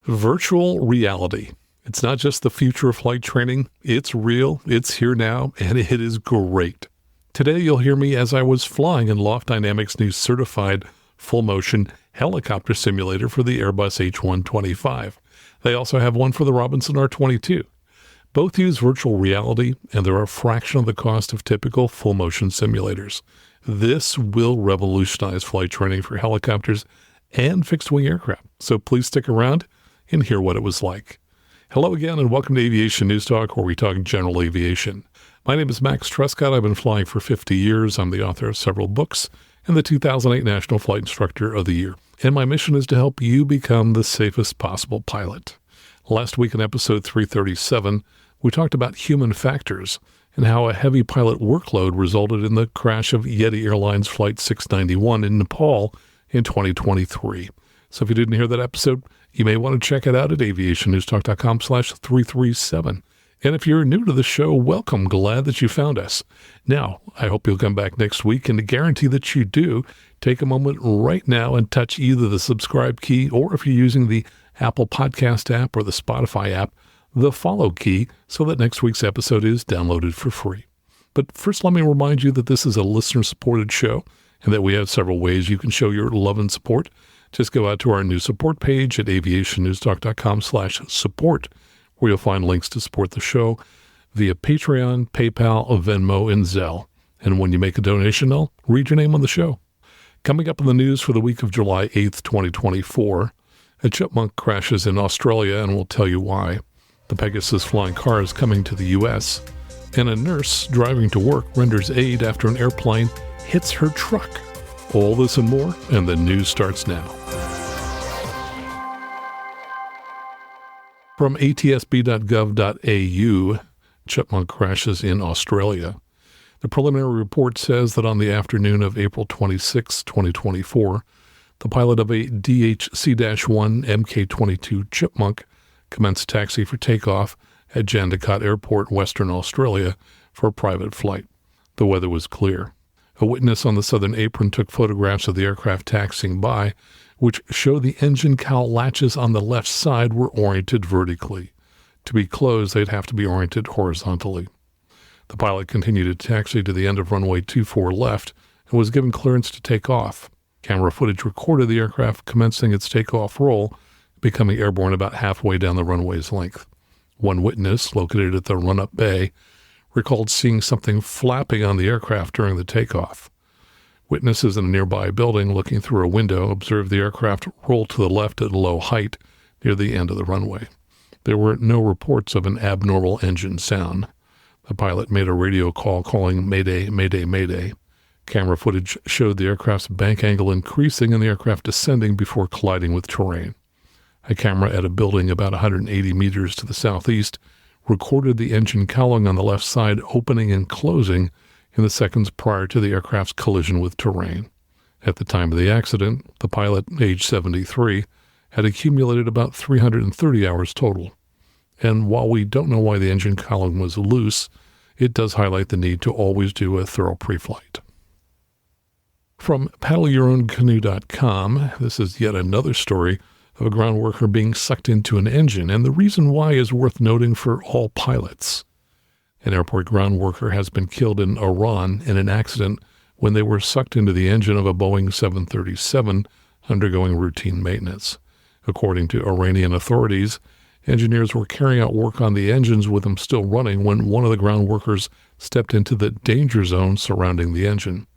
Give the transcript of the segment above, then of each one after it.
Virtual reality. It's not just the future of flight training. It's real, it's here now, and it is great. Today you'll hear me as I was flying in Loft Dynamics' new certified full-motion helicopter simulator for the Airbus H125. They also have one for the Robinson R22. Both use virtual reality, and they're a fraction of the cost of typical full-motion simulators. This will revolutionize flight training for helicopters and fixed-wing aircraft, so please stick around and hear what it was like. Hello again, and welcome to Aviation News Talk, where we talk general aviation. My name is Max Trescott. I've been flying for 50 years. I'm the author of several books and the 2008 National Flight Instructor of the Year. And my mission is to help you become the safest possible pilot. Last week in episode 337, we talked about human factors and how a heavy pilot workload resulted in the crash of Yeti Airlines Flight 691 in Nepal in 2023. So if you didn't hear that episode, you may want to check it out at aviationnewstalk.com/337. And if you're new to the show, welcome. Glad that you found us. Now, I hope you'll come back next week, and to guarantee that you do, take a moment right now and touch either the subscribe key, or if you're using the Apple Podcast app or the Spotify app, the follow key, so that next week's episode is downloaded for free. But first, let me remind you that this is a listener-supported show, and that we have several ways you can show your love and support. Just go out to our new support page at aviationnewstalk.com/support, where you'll find links to support the show via Patreon, PayPal, Venmo, and Zelle. And when you make a donation, I'll read your name on the show. Coming up in the news for the week of July 8th, 2024, a chipmunk crashes in Australia, and we'll tell you why. The Pegasus flying car is coming to the U.S., and a nurse driving to work renders aid after an airplane hits her truck. All this and more, and the news starts now. From atsb.gov.au, chipmunk crashes in Australia. The preliminary report says that on the afternoon of April 26, 2024, the pilot of a DHC-1 Mk-22 Chipmunk commenced taxi for takeoff at Jandakot Airport, Western Australia, for a private flight. The weather was clear. A witness on the southern apron took photographs of the aircraft taxiing by, which show the engine cowl latches on the left side were oriented vertically. To be closed, they'd have to be oriented horizontally. The pilot continued to taxi to the end of runway 24 left and was given clearance to take off. Camera footage recorded the aircraft commencing its takeoff roll, becoming airborne about halfway down the runway's length. One witness, located at the run-up bay, recalled seeing something flapping on the aircraft during the takeoff. Witnesses in a nearby building looking through a window observed the aircraft roll to the left at a low height near the end of the runway. There were no reports of an abnormal engine sound. The pilot made a radio call calling "Mayday, Mayday, Mayday." Camera footage showed the aircraft's bank angle increasing and the aircraft descending before colliding with terrain. A camera at a building about 180 meters to the southeast recorded the engine cowling on the left side opening and closing in the seconds prior to the aircraft's collision with terrain. At the time of the accident, the pilot, age 73, had accumulated about 330 hours total. And while we don't know why the engine cowling was loose, it does highlight the need to always do a thorough pre-flight. From paddleyourown.canoe.com, this is yet another story of a ground worker being sucked into an engine, and the reason why is worth noting for all pilots. An airport ground worker has been killed in Iran in an accident when they were sucked into the engine of a Boeing 737 undergoing routine maintenance. According to Iranian authorities, engineers were carrying out work on the engines with them still running when one of the ground workers stepped into the danger zone surrounding the engine.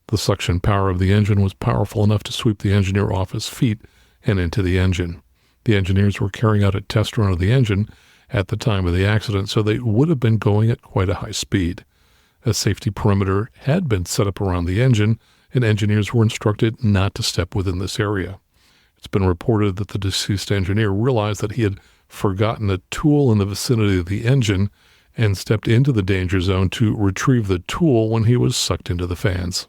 The suction power of the engine was powerful enough to sweep the engineer off his feet and into the engine. The engineers were carrying out a test run of the engine at the time of the accident, so they would have been going at quite a high speed. A safety perimeter had been set up around the engine, and engineers were instructed not to step within this area. It's been reported that the deceased engineer realized that he had forgotten a tool in the vicinity of the engine and stepped into the danger zone to retrieve the tool when he was sucked into the fans.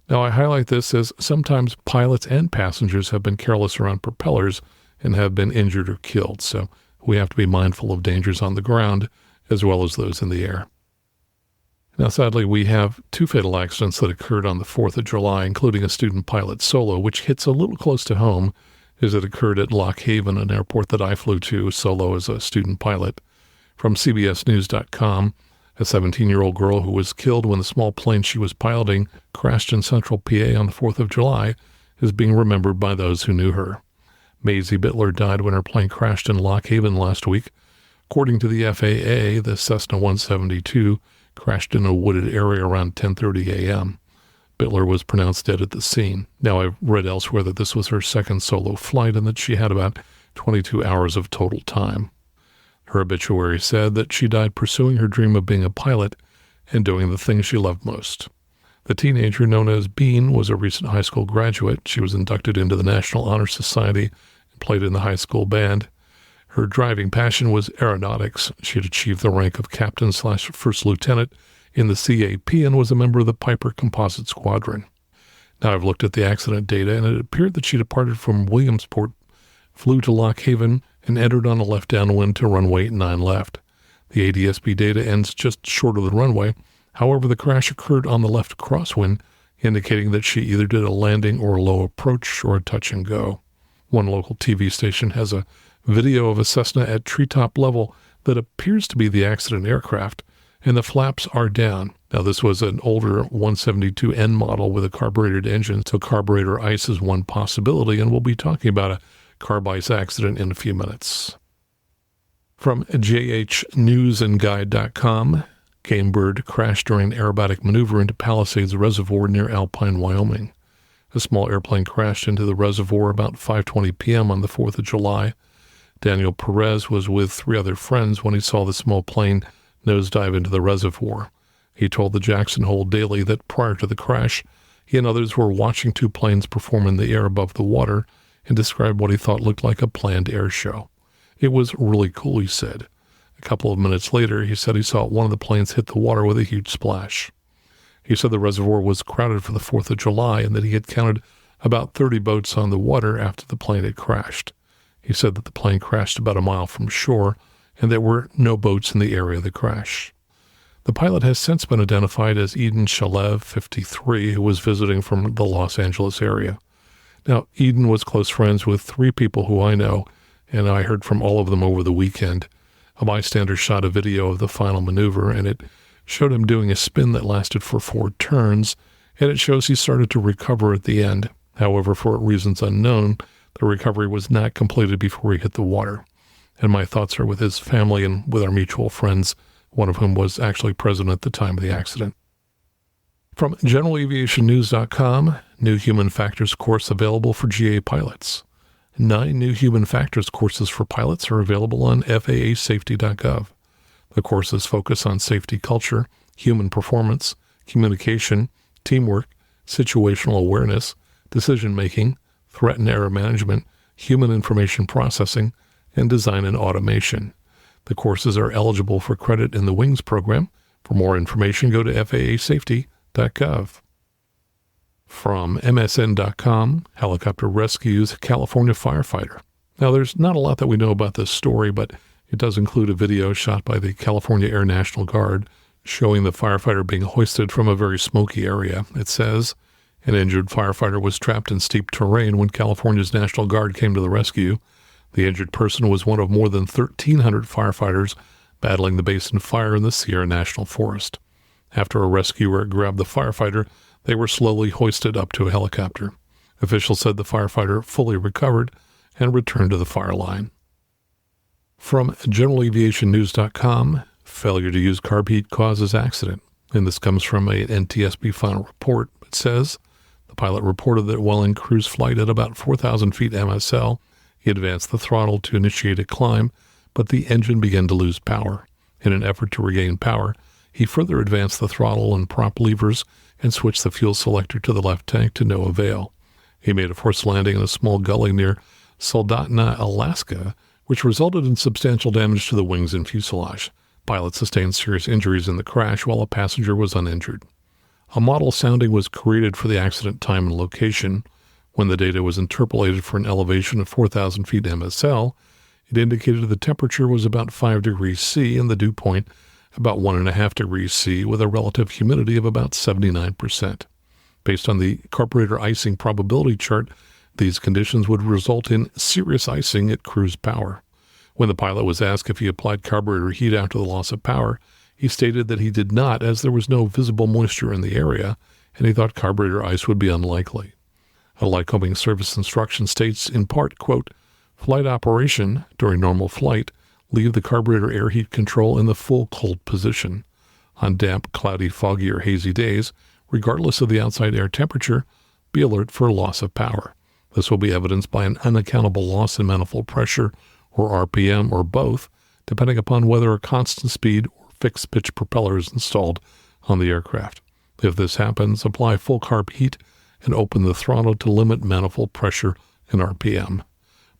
Now, I highlight this as sometimes pilots and passengers have been careless around propellers and have been injured or killed, so we have to be mindful of dangers on the ground as well as those in the air. Now, sadly, we have two fatal accidents that occurred on the 4th of July, including a student pilot solo, which hits a little close to home as it occurred at Lock Haven, an airport that I flew to solo as a student pilot. From CBSNews.com, a 17-year-old girl who was killed when the small plane she was piloting crashed in central PA on the 4th of July is being remembered by those who knew her. Maisie Bittler died when her plane crashed in Lock Haven last week. According to the FAA, the Cessna 172 crashed in a wooded area around 10:30 a.m. Bittler was pronounced dead at the scene. Now, I've read elsewhere that this was her second solo flight and that she had about 22 hours of total time. Her obituary said that she died pursuing her dream of being a pilot and doing the things she loved most. The teenager known as Bean was a recent high school graduate. She was inducted into the National Honor Society and played in the high school band. Her driving passion was aeronautics. She had achieved the rank of captain/first lieutenant in the CAP and was a member of the Piper Composite Squadron. Now I've looked at the accident data, and it appeared that she departed from Williamsport, flew to Lock Haven, and entered on a left downwind to runway 9 left. The ADS-B data ends just short of the runway. However, the crash occurred on the left crosswind, indicating that she either did a landing or a low approach or a touch and go. One local TV station has a video of a Cessna at treetop level that appears to be the accident aircraft, and the flaps are down. Now, this was an older 172N model with a carbureted engine, so carburetor ice is one possibility, and we'll be talking about a carb ice accident in a few minutes. From jhnewsandguide.com, game bird crashed during an aerobatic maneuver into Palisades Reservoir near Alpine, Wyoming. A small airplane crashed into the reservoir about 5:20 p.m. on the 4th of July. Daniel Perez was with 3 other friends when he saw the small plane nosedive into the reservoir. He told the Jackson Hole Daily that prior to the crash, he and others were watching 2 planes perform in the air above the water and described what he thought looked like a planned air show. It was really cool, he said. A couple of minutes later, he said he saw one of the planes hit the water with a huge splash. He said the reservoir was crowded for the 4th of July and that he had counted about 30 boats on the water after the plane had crashed. He said that the plane crashed about a mile from shore and there were no boats in the area of the crash. The pilot has since been identified as Eden Shalev, 53, who was visiting from the Los Angeles area. Now, Eden was close friends with 3 people who I know, and I heard from all of them over the weekend. A bystander shot a video of the final maneuver, and it showed him doing a spin that lasted for 4 turns, and it shows he started to recover at the end. However, for reasons unknown, the recovery was not completed before he hit the water. And my thoughts are with his family and with our mutual friends, one of whom was actually present at the time of the accident. From GeneralAviationNews.com, new human factors course available for GA pilots. 9 new human factors courses for pilots are available on FAASafety.gov. The courses focus on safety culture, human performance, communication, teamwork, situational awareness, decision-making, threat and error management, human information processing, and design and automation. The courses are eligible for credit in the Wings program. For more information, go to FAASafety.gov. From MSN.com, helicopter rescues California firefighter. Now, there's not a lot that we know about this story, but it does include a video shot by the California Air National Guard showing the firefighter being hoisted from a very smoky area. It says, an injured firefighter was trapped in steep terrain when California's National Guard came to the rescue. The injured person was one of more than 1,300 firefighters battling the basin fire in the Sierra National Forest. After a rescuer grabbed the firefighter, they were slowly hoisted up to a helicopter. Officials said the firefighter fully recovered and returned to the fire line. From GeneralAviationNews.com, failure to use carb heat causes accident. And this comes from a NTSB final report. It says, the pilot reported that while in cruise flight at about 4,000 feet MSL, he advanced the throttle to initiate a climb, but the engine began to lose power. In an effort to regain power, he further advanced the throttle and prop levers and switched the fuel selector to the left tank to no avail. He made a forced landing in a small gully near Soldotna, Alaska, which resulted in substantial damage to the wings and fuselage. Pilot sustained serious injuries in the crash while a passenger was uninjured. A model sounding was created for the accident time and location. When the data was interpolated for an elevation of 4,000 feet MSL, it indicated the temperature was about 5 degrees C and the dew point about 1.5 degrees C with a relative humidity of about 79%. Based on the carburetor icing probability chart, These conditions would result in serious icing at cruise power. When the pilot was asked if he applied carburetor heat after the loss of power, he stated that he did not, as there was no visible moisture in the area, and he thought carburetor ice would be unlikely. A Lycoming service instruction states in part, quote, "Flight operation, during normal flight, leave the carburetor air heat control in the full cold position. On damp, cloudy, foggy, or hazy days, regardless of the outside air temperature, be alert for loss of power. This will be evidenced by an unaccountable loss in manifold pressure or RPM or both, depending upon whether a constant speed or fixed pitch propeller is installed on the aircraft. If this happens, apply full carb heat and open the throttle to limit manifold pressure and RPM.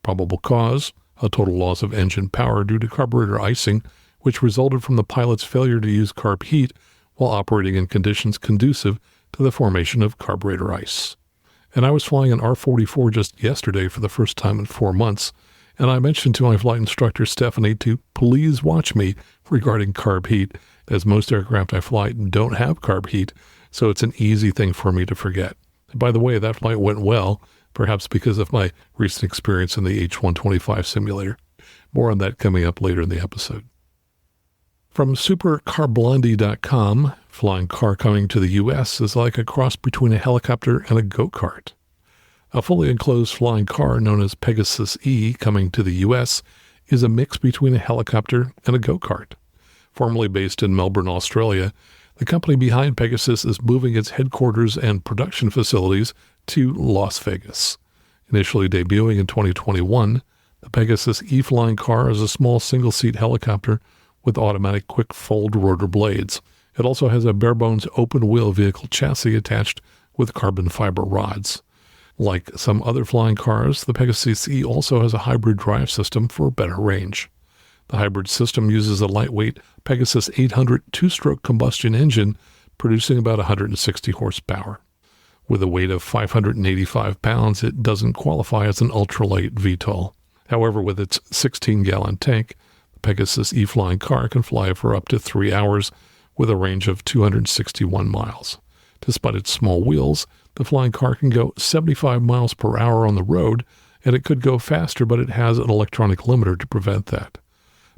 Probable cause, a total loss of engine power due to carburetor icing, which resulted from the pilot's failure to use carb heat while operating in conditions conducive to the formation of carburetor ice." And I was flying an R-44 just yesterday for the first time in 4 months, and I mentioned to my flight instructor, Stephanie, to please watch me regarding carb heat, as most aircraft I fly don't have carb heat, so it's an easy thing for me to forget. And by the way, that flight went well, perhaps because of my recent experience in the H125 simulator. More on that coming up later in the episode. From supercarblondie.com, flying car coming to the U.S. is like a cross between a helicopter and a go-kart. A fully enclosed flying car known as Pegasus E coming to the U.S. is a mix between a helicopter and a go-kart. Formerly based in Melbourne, Australia, the company behind Pegasus is moving its headquarters and production facilities to Las Vegas. Initially debuting in 2021, the Pegasus E flying car is a small single-seat helicopter with automatic quick-fold rotor blades. It also has a bare-bones open-wheel vehicle chassis attached with carbon fiber rods. Like some other flying cars, the Pegasus E also has a hybrid drive system for better range. The hybrid system uses a lightweight Pegasus 800 two-stroke combustion engine, producing about 160 horsepower. With a weight of 585 pounds, it doesn't qualify as an ultralight VTOL. However, with its 16-gallon tank, the Pegasus E flying car can fly for up to 3 hours with a range of 261 miles. Despite its small wheels, the flying car can go 75 miles per hour on the road, and it could go faster, but it has an electronic limiter to prevent that.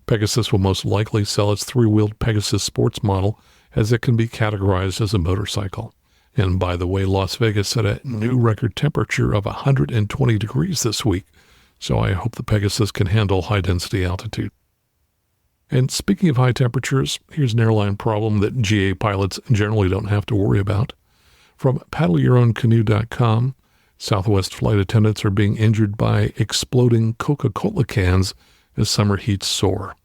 Pegasus will most likely sell its three-wheeled Pegasus Sports model, as it can be categorized as a motorcycle. And by the way, Las Vegas set a new record temperature of 120 degrees this week, so I hope the Pegasus can handle high-density altitude. And speaking of high temperatures, here's an airline problem that GA pilots generally don't have to worry about. From paddleyourown.canoe.com, Southwest flight attendants are being injured by exploding Coca-Cola cans as summer heats soar.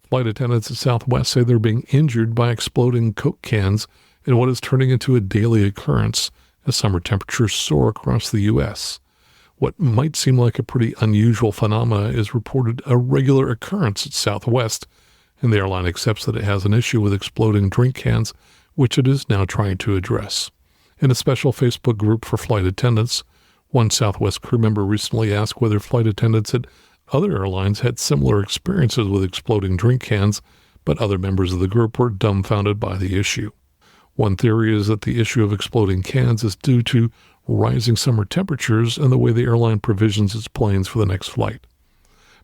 Flight attendants at Southwest say they're being injured by exploding Coke cans in what is turning into a daily occurrence as summer temperatures soar across the U.S. What might seem like a pretty unusual phenomena is reported a regular occurrence at Southwest, and the airline accepts that it has an issue with exploding drink cans, which it is now trying to address. In a special Facebook group for flight attendants, one Southwest crew member recently asked whether flight attendants at other airlines had similar experiences with exploding drink cans, but other members of the group were dumbfounded by the issue. One theory is that the issue of exploding cans is due to rising summer temperatures and the way the airline provisions its planes for the next flight.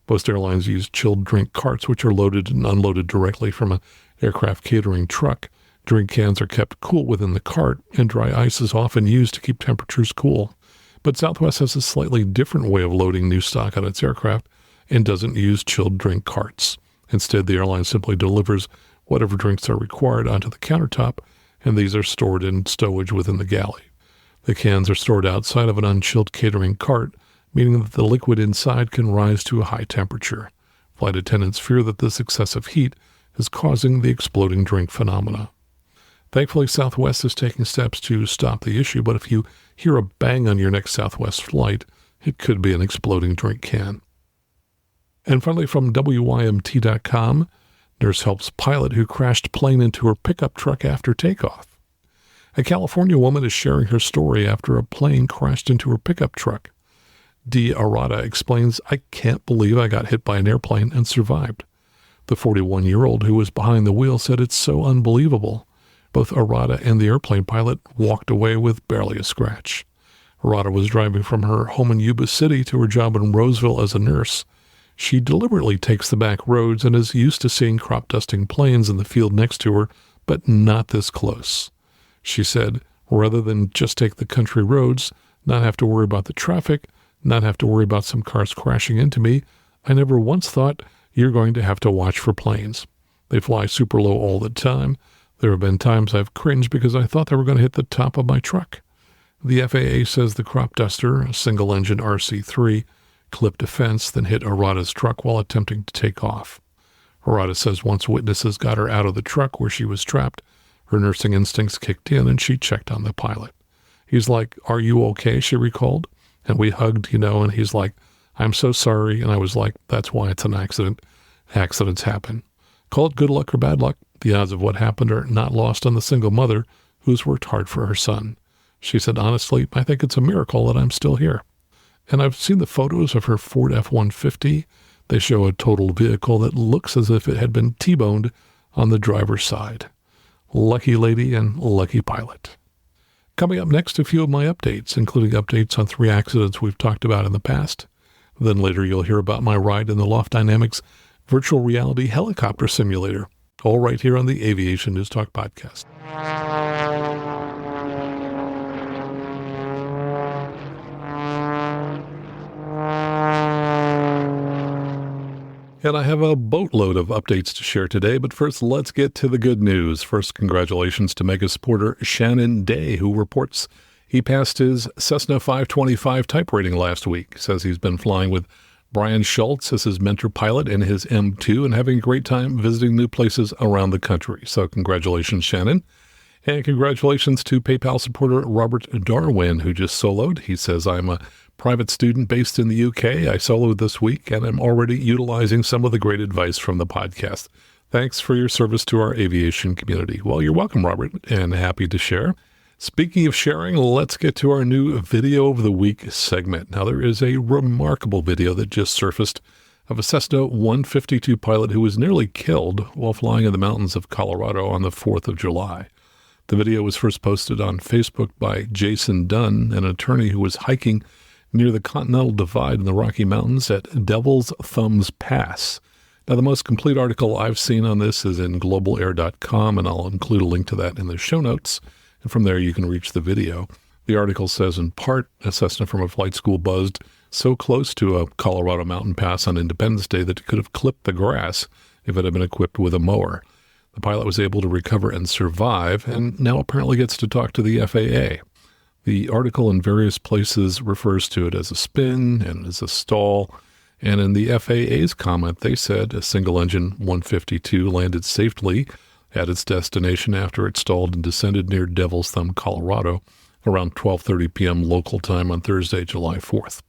Most airlines use chilled drink carts, which are loaded and unloaded directly from an aircraft catering truck. Drink cans are kept cool within the cart, and dry ice is often used to keep temperatures cool. But Southwest has a slightly different way of loading new stock on its aircraft and doesn't use chilled drink carts. Instead, the airline simply delivers whatever drinks are required onto the countertop, and these are stored in stowage within the galley. The cans are stored outside of an unchilled catering cart, meaning that the liquid inside can rise to a high temperature. Flight attendants fear that this excessive heat is causing the exploding drink phenomena. Thankfully, Southwest is taking steps to stop the issue, but if you hear a bang on your next Southwest flight, it could be an exploding drink can. And finally, from WYMT.com, nurse helps pilot who crashed plane into her pickup truck after takeoff. A California woman is sharing her story after a plane crashed into her pickup truck. Dee Arata explains, "I can't believe I got hit by an airplane and survived." The 41-year-old who was behind the wheel said it's so unbelievable. Both Arata and the airplane pilot walked away with barely a scratch. Harada was driving from her home in Yuba City to her job in Roseville as a nurse. She deliberately takes the back roads and is used to seeing crop dusting planes in the field next to her, but not this close. She said, rather than just take the country roads, not have to worry about the traffic, not have to worry about some cars crashing into me, I never once thought you're going to have to watch for planes. They fly super low all the time. There have been times I've cringed because I thought they were going to hit the top of my truck. The FAA says the crop duster, a single-engine RC-3, clipped a fence, then hit Harada's truck while attempting to take off. Harada says once witnesses got her out of the truck where she was trapped, her nursing instincts kicked in and she checked on the pilot. He's like, "Are you okay?" she recalled. And we hugged, and he's like, "I'm so sorry." And I was like, "That's why it's an accident. Accidents happen. Call it good luck or bad luck. The odds of what happened are not lost on the single mother who's worked hard for her son." She said, "Honestly, I think it's a miracle that I'm still here." And I've seen the photos of her Ford F-150. They show a total vehicle that looks as if it had been T-boned on the driver's side. Lucky lady and lucky pilot. Coming up next, a few of my updates, including updates on 3 accidents we've talked about in the past. Then later you'll hear about my ride in the Loft Dynamics virtual reality helicopter simulator, all right here on the Aviation News Talk podcast. And I have a boatload of updates to share today, but first let's get to the good news. First, congratulations to Mega supporter Shannon Day, who reports he passed his Cessna 525 type rating last week. Says he's been flying with Brian Schultz as his mentor pilot in his M2 and having a great time visiting new places around the country. So congratulations, Shannon. And congratulations to PayPal supporter Robert Darwin, who just soloed. He says, "I'm a private student based in the UK. I soloed this week, and I'm already utilizing some of the great advice from the podcast. Thanks for your service to our aviation community." Well, you're welcome, Robert, and happy to share. Speaking of sharing, let's get to our new Video of the Week segment. Now, there is a remarkable video that just surfaced of a Cessna 152 pilot who was nearly killed while flying in the mountains of Colorado on the 4th of July. The video was first posted on Facebook by Jason Dunn, an attorney who was hiking near the Continental Divide in the Rocky Mountains at Devil's Thumbs Pass. Now, the most complete article I've seen on this is in globalair.com, and I'll include a link to that in the show notes. And from there, you can reach the video. The article says, in part, a Cessna from a flight school buzzed so close to a Colorado mountain pass on Independence Day that it could have clipped the grass if it had been equipped with a mower. The pilot was able to recover and survive, and now apparently gets to talk to the FAA. The article in various places refers to it as a spin and as a stall, and in the FAA's comment, they said a single-engine 152 landed safely at its destination after it stalled and descended near Devil's Thumb, Colorado, around 12:30 p.m. local time on Thursday, July 4th.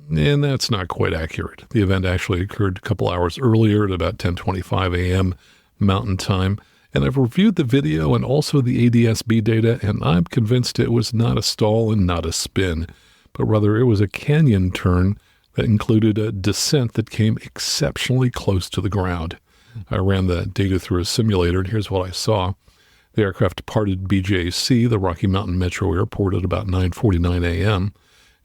And that's not quite accurate. The event actually occurred a couple hours earlier at about 10:25 a.m. Mountain Time, and I've reviewed the video and also the ADS-B data, and I'm convinced it was not a stall and not a spin, but rather it was a canyon turn that included a descent that came exceptionally close to the ground. I ran the data through a simulator, and here's what I saw. The aircraft departed BJC, the Rocky Mountain Metro Airport, at about 9:49 a.m.,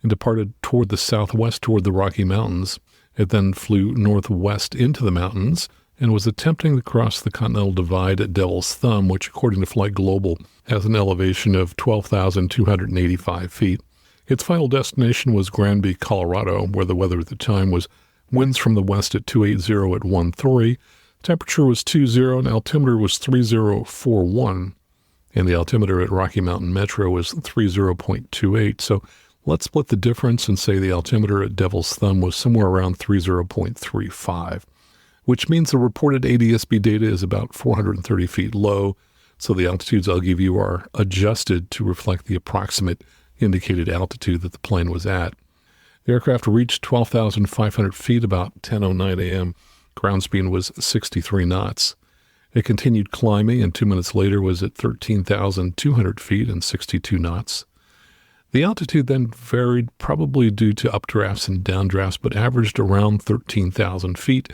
and departed toward the southwest toward the Rocky Mountains. It then flew northwest into the mountains and was attempting to cross the Continental Divide at Devil's Thumb, which, according to Flight Global, has an elevation of 12,285 feet. Its final destination was Granby, Colorado, where the weather at the time was winds from the west at 280 at 13, temperature was 20, and altimeter was 3041, and the altimeter at Rocky Mountain Metro was 30.28. So let's split the difference and say the altimeter at Devil's Thumb was somewhere around 30.35. which means the reported ADS-B data is about 430 feet low, so the altitudes I'll give you are adjusted to reflect the approximate indicated altitude that the plane was at. The aircraft reached 12,500 feet about 10:09 a.m. Ground speed was 63 knots. It continued climbing, and 2 minutes later was at 13,200 feet and 62 knots. The altitude then varied, probably due to updrafts and downdrafts, but averaged around 13,000 feet,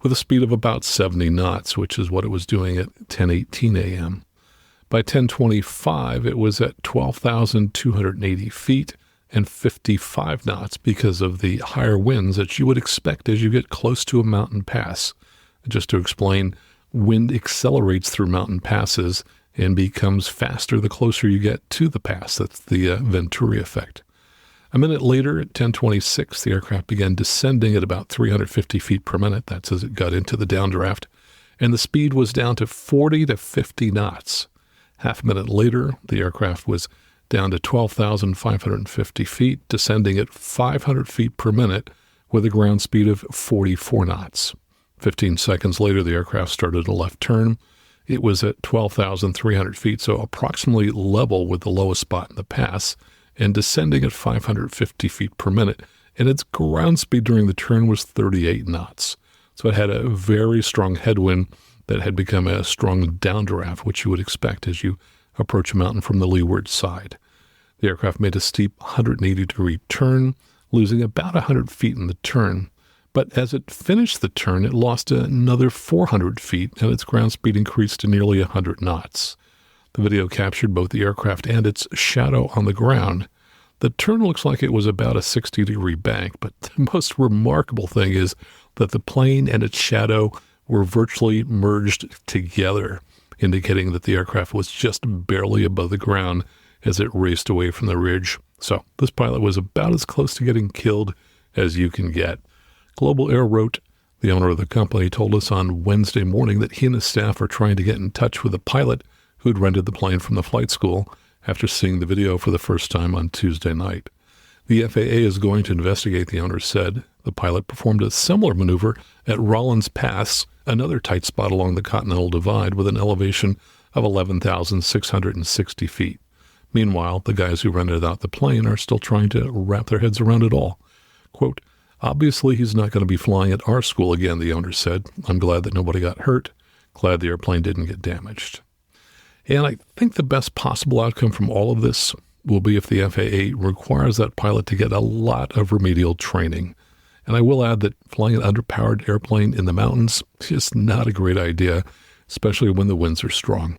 with a speed of about 70 knots, which is what it was doing at 10:18 a.m. By 10:25, it was at 12,280 feet and 55 knots because of the higher winds that you would expect as you get close to a mountain pass. Just to explain, wind accelerates through mountain passes and becomes faster the closer you get to the pass. That's the Venturi effect. A minute later, at 10:26, the aircraft began descending at about 350 feet per minute. That's as it got into the downdraft. And the speed was down to 40 to 50 knots. Half a minute later, the aircraft was down to 12,550 feet, descending at 500 feet per minute with a ground speed of 44 knots. 15 seconds later, the aircraft started a left turn. It was at 12,300 feet, so approximately level with the lowest spot in the pass, and descending at 550 feet per minute, and its ground speed during the turn was 38 knots. So it had a very strong headwind that had become a strong downdraft, which you would expect as you approach a mountain from the leeward side. The aircraft made a steep 180-degree turn, losing about 100 feet in the turn. But as it finished the turn, it lost another 400 feet, and its ground speed increased to nearly 100 knots. The video captured both the aircraft and its shadow on the ground. The turn looks like it was about a 60-degree bank, but the most remarkable thing is that the plane and its shadow were virtually merged together, indicating that the aircraft was just barely above the ground as it raced away from the ridge. So this pilot was about as close to getting killed as you can get. Global Air wrote, the owner of the company told us on Wednesday morning that he and his staff are trying to get in touch with the pilot who had rented the plane from the flight school after seeing the video for the first time on Tuesday night. The FAA is going to investigate, the owner said. The pilot performed a similar maneuver at Rollins Pass, another tight spot along the Continental Divide with an elevation of 11,660 feet. Meanwhile, the guys who rented out the plane are still trying to wrap their heads around it all. Quote, obviously he's not going to be flying at our school again, the owner said. I'm glad that nobody got hurt. Glad the airplane didn't get damaged. And I think the best possible outcome from all of this will be if the FAA requires that pilot to get a lot of remedial training. And I will add that flying an underpowered airplane in the mountains is just not a great idea, especially when the winds are strong.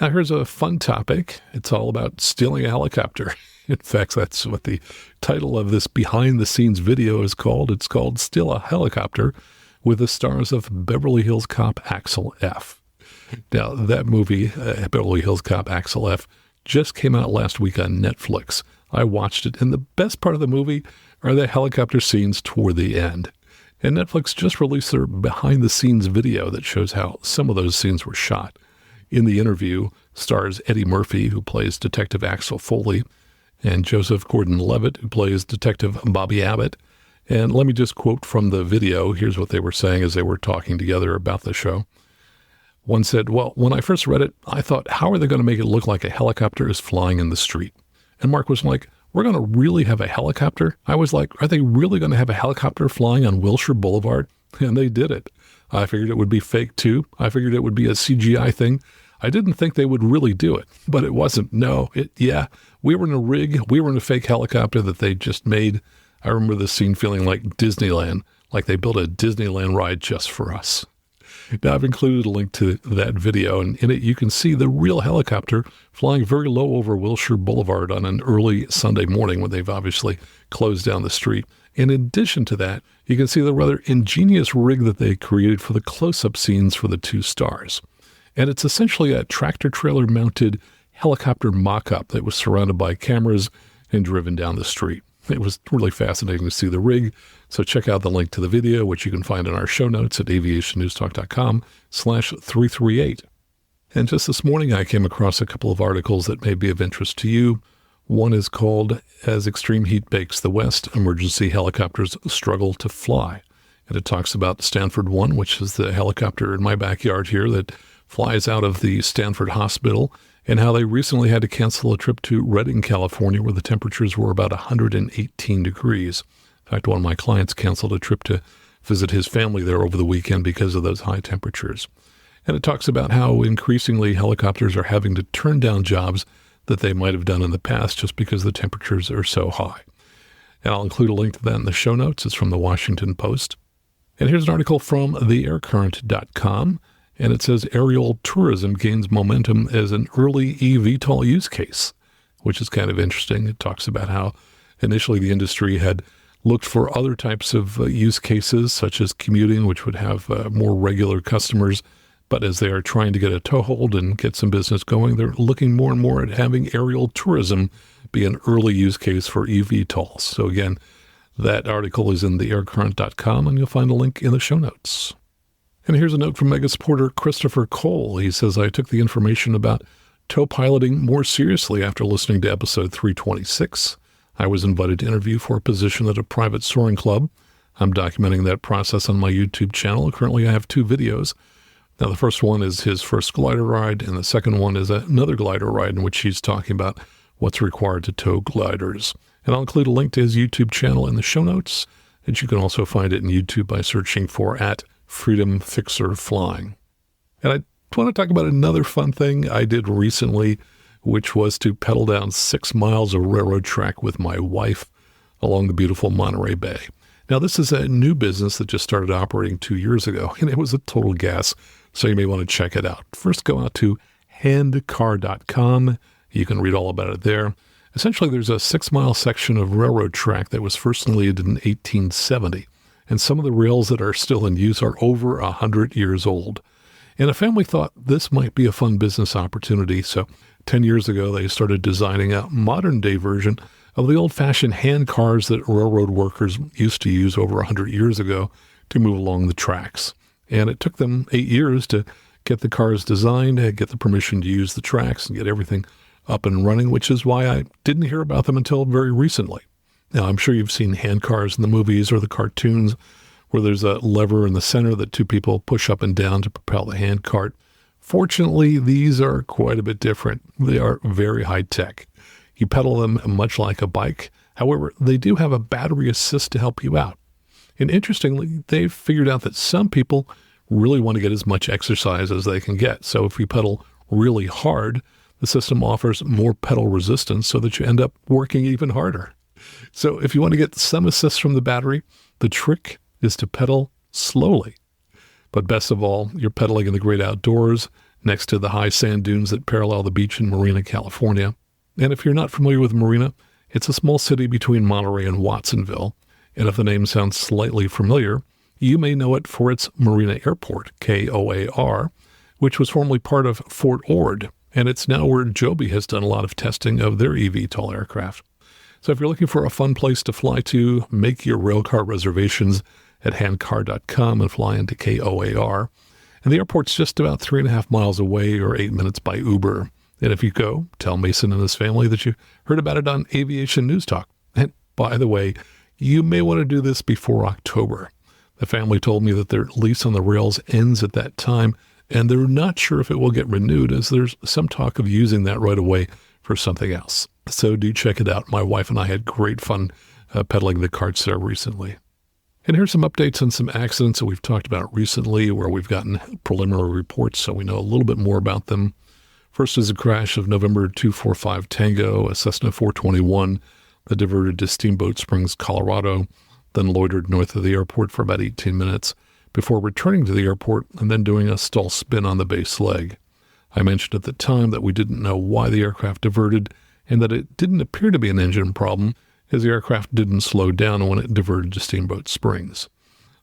Now here's a fun topic. It's all about stealing a helicopter. In fact, that's what the title of this behind-the-scenes video is called. It's called Steal a Helicopter, with the stars of Beverly Hills Cop Axel F. Now, that movie, Beverly Hills Cop Axel F., just came out last week on Netflix. I watched it, and the best part of the movie are the helicopter scenes toward the end. And Netflix just released their behind-the-scenes video that shows how some of those scenes were shot. In the interview, stars Eddie Murphy, who plays Detective Axel Foley, and Joseph Gordon-Levitt, who plays Detective Bobby Abbott. And let me just quote from the video. Here's what they were saying as they were talking together about the show. One said, well, when I first read it, I thought, how are they going to make it look like a helicopter is flying in the street? And Mark was like, we're going to really have a helicopter? I was like, are they really going to have a helicopter flying on Wilshire Boulevard? And they did it. I figured it would be fake too. I figured it would be a CGI thing. I didn't think they would really do it, but it wasn't. No, we were in a rig. We were in a fake helicopter that they just made. I remember the scene feeling like Disneyland, like they built a Disneyland ride just for us. Now, I've included a link to that video, and in it you can see the real helicopter flying very low over Wilshire Boulevard on an early Sunday morning when they've obviously closed down the street. In addition to that, you can see the rather ingenious rig that they created for the close-up scenes for the two stars. And it's essentially a tractor-trailer-mounted helicopter mock-up that was surrounded by cameras and driven down the street. It was really fascinating to see the rig, so check out the link to the video, which you can find in our show notes at aviationnewstalk.com/338. And just this morning, I came across a couple of articles that may be of interest to you. One is called, As Extreme Heat Bakes the West, Emergency Helicopters Struggle to Fly. And it talks about Stanford One, which is the helicopter in my backyard here that flies out of the Stanford Hospital, and how they recently had to cancel a trip to Redding, California, where the temperatures were about 118 degrees. In fact, one of my clients canceled a trip to visit his family there over the weekend because of those high temperatures. And it talks about how increasingly helicopters are having to turn down jobs that they might have done in the past just because the temperatures are so high. And I'll include a link to that in the show notes. It's from the Washington Post. And here's an article from theaircurrent.com. And it says aerial tourism gains momentum as an early eVTOL use case, which is kind of interesting. It talks about how Initially, the industry had looked for other types of use cases, such as commuting, which would have more regular customers. But as they are trying to get a toehold and get some business going, they're looking more and more at having aerial tourism be an early use case for eVTOLs. So again, that article is in theaircurrent.com, and you'll find a link in the show notes. And here's a note from Mega supporter Christopher Cole. He says, I took the information about tow piloting more seriously after listening to episode 326. I was invited to interview for a position at a private soaring club. I'm documenting that process on my YouTube channel. Currently, I have 2 videos. Now, the first one is his first glider ride, and the second one is another glider ride in which he's talking about what's required to tow gliders. And I'll include a link to his YouTube channel in the show notes, and you can also find it in YouTube by searching for @Freedom Fixer Flying. And I want to talk about another fun thing I did recently, which was to pedal down 6 miles of railroad track with my wife along the beautiful Monterey Bay. Now, this is a new business that just started operating 2 years ago, and it was a total gas, so you may want to check it out. First, go out to handcar.com. You can read all about it there. Essentially, there's a 6-mile section of railroad track that was first laid in 1870, and some of the rails that are still in use are over 100 years old. And a family thought this might be a fun business opportunity, so 10 years ago, they started designing a modern-day version of the old-fashioned hand cars that railroad workers used to use over 100 years ago to move along the tracks. And it took them 8 years to get the cars designed, get the permission to use the tracks, and get everything up and running, which is why I didn't hear about them until very recently. Now, I'm sure you've seen hand cars in the movies or the cartoons where there's a lever in the center that 2 people push up and down to propel the hand cart. Fortunately, these are quite a bit different. They are very high-tech. You pedal them much like a bike. However, they do have a battery assist to help you out. And interestingly, they've figured out that some people really want to get as much exercise as they can get. So if you pedal really hard, the system offers more pedal resistance so that you end up working even harder. So if you want to get some assist from the battery, the trick is to pedal slowly. But best of all, you're pedaling in the great outdoors next to the high sand dunes that parallel the beach in Marina, California. And if you're not familiar with Marina, it's a small city between Monterey and Watsonville. And if the name sounds slightly familiar, you may know it for its Marina Airport, KOAR, which was formerly part of Fort Ord. And it's now where Joby has done a lot of testing of their eVTOL aircraft. So if you're looking for a fun place to fly to, make your railcar reservations at handcar.com and fly into KOAR. And the airport's just about 3.5 miles away or 8 minutes by Uber. And if you go, tell Mason and his family that you heard about it on Aviation News Talk. And by the way, you may want to do this before October. The family told me that their lease on the rails ends at that time, and they're not sure if it will get renewed, as there's some talk of using that right away for something else. So do check it out. My wife and I had great fun pedaling the carts there recently. And here's some updates on some accidents that we've talked about recently where we've gotten preliminary reports, so we know a little bit more about them. First is a crash of November 245 Tango, a Cessna 421 that diverted to Steamboat Springs, Colorado, then loitered north of the airport for about 18 minutes before returning to the airport and then doing a stall spin on the base leg. I mentioned at the time that we didn't know why the aircraft diverted and that it didn't appear to be an engine problem, as the aircraft didn't slow down when it diverted to Steamboat Springs.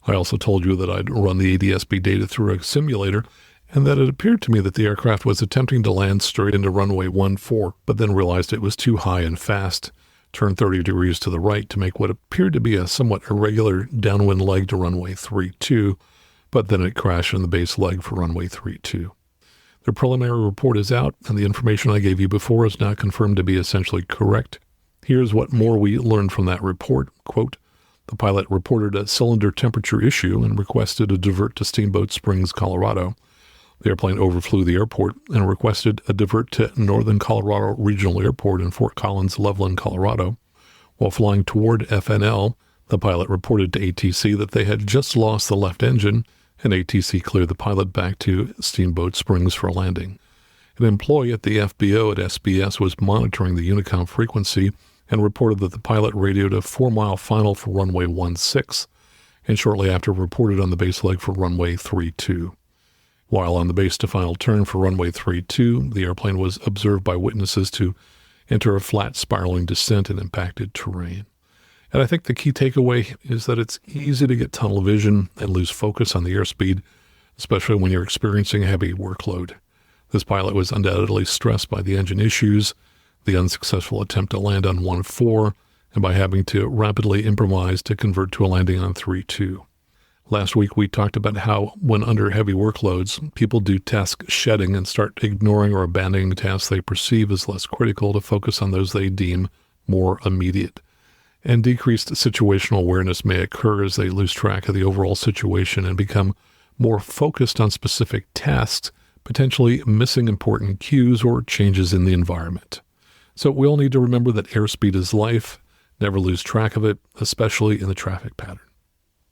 I also told you that I'd run the ADS-B data through a simulator and that it appeared to me that the aircraft was attempting to land straight into runway 14, but then realized it was too high and fast, turned 30 degrees to the right to make what appeared to be a somewhat irregular downwind leg to runway 32, but then it crashed on the base leg for runway 32. The preliminary report is out, and the information I gave you before is now confirmed to be essentially correct. Here's what more we learned from that report. Quote, the pilot reported a cylinder temperature issue and requested a divert to Steamboat Springs, Colorado. The airplane overflew the airport and requested a divert to Northern Colorado Regional Airport in Fort Collins, Loveland, Colorado. While flying toward FNL, the pilot reported to ATC that they had just lost the left engine, and ATC cleared the pilot back to Steamboat Springs for landing. An employee at the FBO at SBS was monitoring the Unicom frequency and reported that the pilot radioed a 4-mile final for runway 16, and shortly after reported on the base leg for runway 32. While on the base to final turn for runway 32, the airplane was observed by witnesses to enter a flat spiraling descent in impacted terrain. And I think the key takeaway is that it's easy to get tunnel vision and lose focus on the airspeed, especially when you're experiencing a heavy workload. This pilot was undoubtedly stressed by the engine issues, the unsuccessful attempt to land on 1.4, and by having to rapidly improvise to convert to a landing on 3.2. Last week, we talked about how, when under heavy workloads, people do task shedding and start ignoring or abandoning tasks they perceive as less critical to focus on those they deem more immediate. And decreased situational awareness may occur as they lose track of the overall situation and become more focused on specific tasks, potentially missing important cues or changes in the environment. So we all need to remember that airspeed is life. Never lose track of it, especially in the traffic pattern.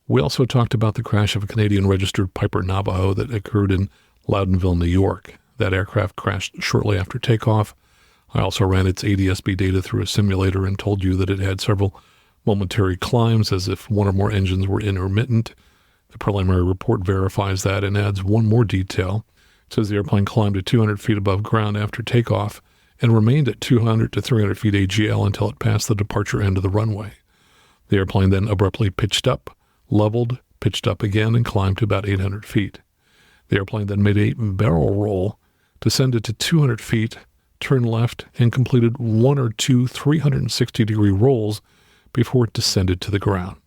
We also talked about the crash of a Canadian-registered Piper Navajo that occurred in Loudonville, New York. That aircraft crashed shortly after takeoff. I also ran its ADS-B data through a simulator and told you that it had several momentary climbs as if one or more engines were intermittent. The preliminary report verifies that and adds one more detail. It says the airplane climbed to 200 feet above ground after takeoff and remained at 200 to 300 feet AGL until it passed the departure end of the runway. The airplane then abruptly pitched up, leveled, pitched up again, and climbed to about 800 feet. The airplane then made a barrel roll, descended to 200 feet, turned left, and completed one or two 360-degree rolls before it descended to the ground.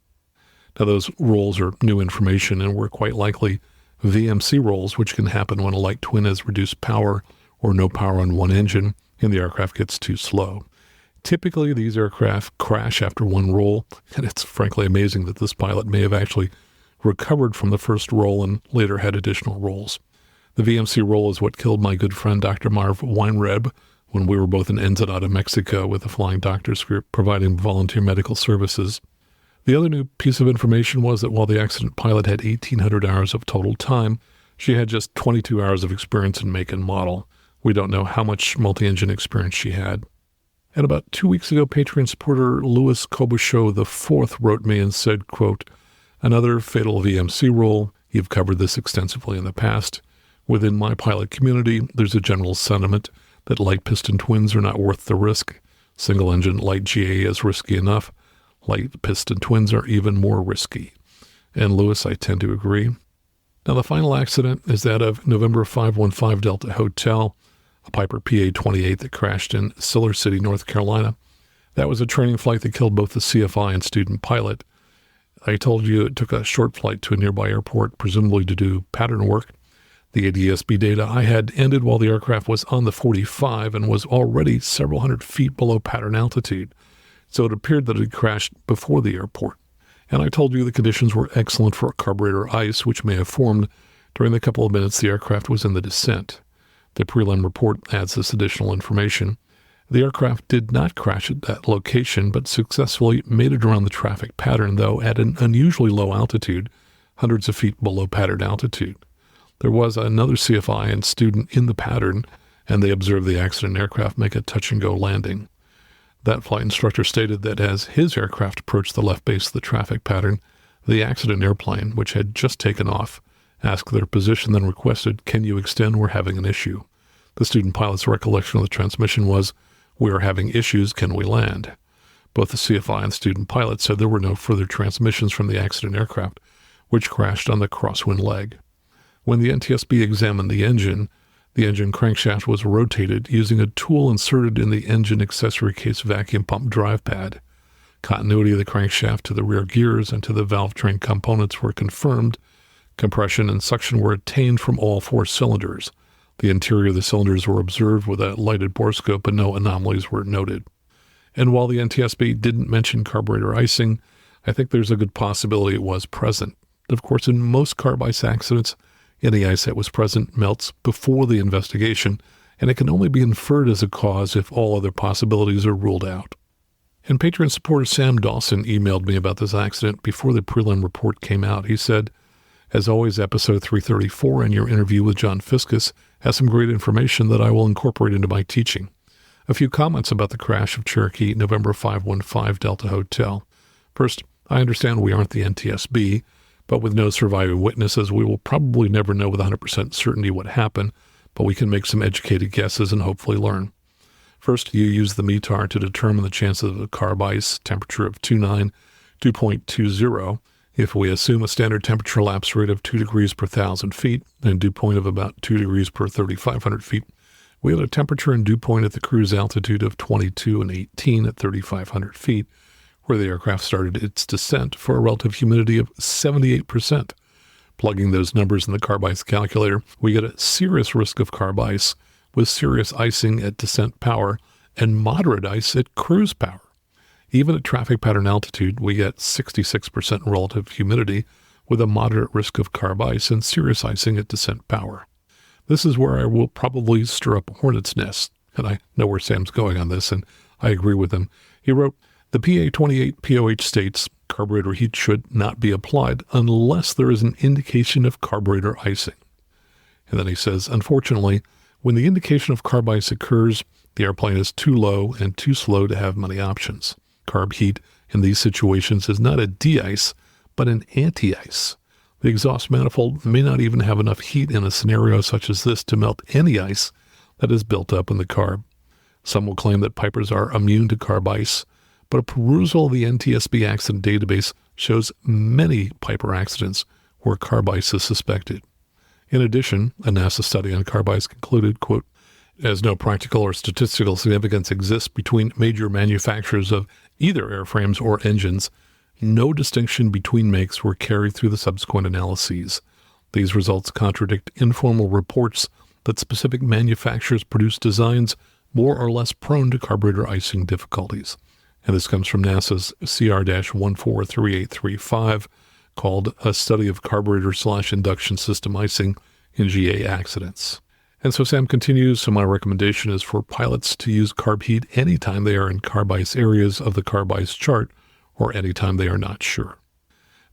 Now, those rolls are new information and were quite likely VMC rolls, which can happen when a light twin has reduced power or no power on one engine and the aircraft gets too slow. Typically, these aircraft crash after one roll, and it's frankly amazing that this pilot may have actually recovered from the first roll and later had additional rolls. The VMC roll is what killed my good friend Dr. Marv Weinreb when we were both in Ensenada, Mexico, with the Flying Doctors Group providing volunteer medical services. The other new piece of information was that while the accident pilot had 1,800 hours of total time, she had just 22 hours of experience in make and model. We don't know how much multi-engine experience she had. And about 2 weeks ago, Patreon supporter Louis Kobusho IV wrote me and said, quote, "Another fatal VMC roll. You've covered this extensively in the past. Within my pilot community, there's a general sentiment that light piston twins are not worth the risk. Single-engine light GA is risky enough. Light piston twins are even more risky." And Louis, I tend to agree. Now, the final accident is that of November 515 Delta Hotel, a Piper PA-28 that crashed in Siller City, North Carolina. That was a training flight that killed both the CFI and student pilot. I told you it took a short flight to a nearby airport, presumably to do pattern work. The ADS-B data I had ended while the aircraft was on the 45 and was already several hundred feet below pattern altitude, so it appeared that it had crashed before the airport. And I told you the conditions were excellent for carburetor ice, which may have formed during the couple of minutes the aircraft was in the descent. The prelim report adds this additional information. The aircraft did not crash at that location, but successfully made it around the traffic pattern, though at an unusually low altitude, hundreds of feet below pattern altitude. There was another CFI and student in the pattern, and they observed the accident aircraft make a touch-and-go landing. That flight instructor stated that as his aircraft approached the left base of the traffic pattern, the accident airplane, which had just taken off, asked their position, then requested, "Can you extend? We're having an issue." The student pilot's recollection of the transmission was, "We are having issues. Can we land?" Both the CFI and student pilot said there were no further transmissions from the accident aircraft, which crashed on the crosswind leg. When the NTSB examined the engine crankshaft was rotated using a tool inserted in the engine accessory case vacuum pump drive pad. Continuity of the crankshaft to the rear gears and to the valve train components were confirmed. Compression and suction were attained from all four cylinders. The interior of the cylinders were observed with a lighted borescope and no anomalies were noted. And while the NTSB didn't mention carburetor icing, I think there's a good possibility it was present. Of course, in most carb ice accidents, any ice that was present melts before the investigation, and it can only be inferred as a cause if all other possibilities are ruled out. And Patreon supporter Sam Dawson emailed me about this accident before the prelim report came out. He said, "As always, episode 334 and your interview with John Fiskus has some great information that I will incorporate into my teaching. A few comments about the crash of Cherokee November 515 Delta Hotel. First, I understand we aren't the NTSB, but with no surviving witnesses, we will probably never know with 100% certainty what happened, but we can make some educated guesses and hopefully learn. First, you use the METAR to determine the chances of a carb ice temperature of 2.20. If we assume a standard temperature lapse rate of 2 degrees per 1,000 feet and dew point of about 2 degrees per 3,500 feet, we have a temperature and dew point at the cruise altitude of 22 and 18 at 3,500 feet, where the aircraft started its descent for a relative humidity of 78%. Plugging those numbers in the carb ice calculator, we get a serious risk of carb ice with serious icing at descent power and moderate ice at cruise power. Even at traffic pattern altitude, we get 66% relative humidity with a moderate risk of carb ice and serious icing at descent power. This is where I will probably stir up a hornet's nest, and I know where Sam's going on this, and I agree with him. He wrote, the PA28 POH states carburetor heat should not be applied unless there is an indication of carburetor icing. And then he says, unfortunately, when the indication of carb ice occurs, the airplane is too low and too slow to have many options. Carb heat in these situations is not a de-ice, but an anti-ice. The exhaust manifold may not even have enough heat in a scenario such as this to melt any ice that is built up in the carb. Some will claim that pipers are immune to carb ice, but a perusal of the NTSB accident database shows many piper accidents where carb ice is suspected. In addition, a NASA study on carb ice concluded, quote, as no practical or statistical significance exists between major manufacturers of either airframes or engines, no distinction between makes were carried through the subsequent analyses. These results contradict informal reports that specific manufacturers produce designs more or less prone to carburetor icing difficulties. And this comes from NASA's CR-143835, called A Study of Carburetor/Induction System Icing in GA Accidents. And so Sam continues, so my recommendation is for pilots to use carb heat anytime they are in carb ice areas of the carb ice chart or anytime they are not sure.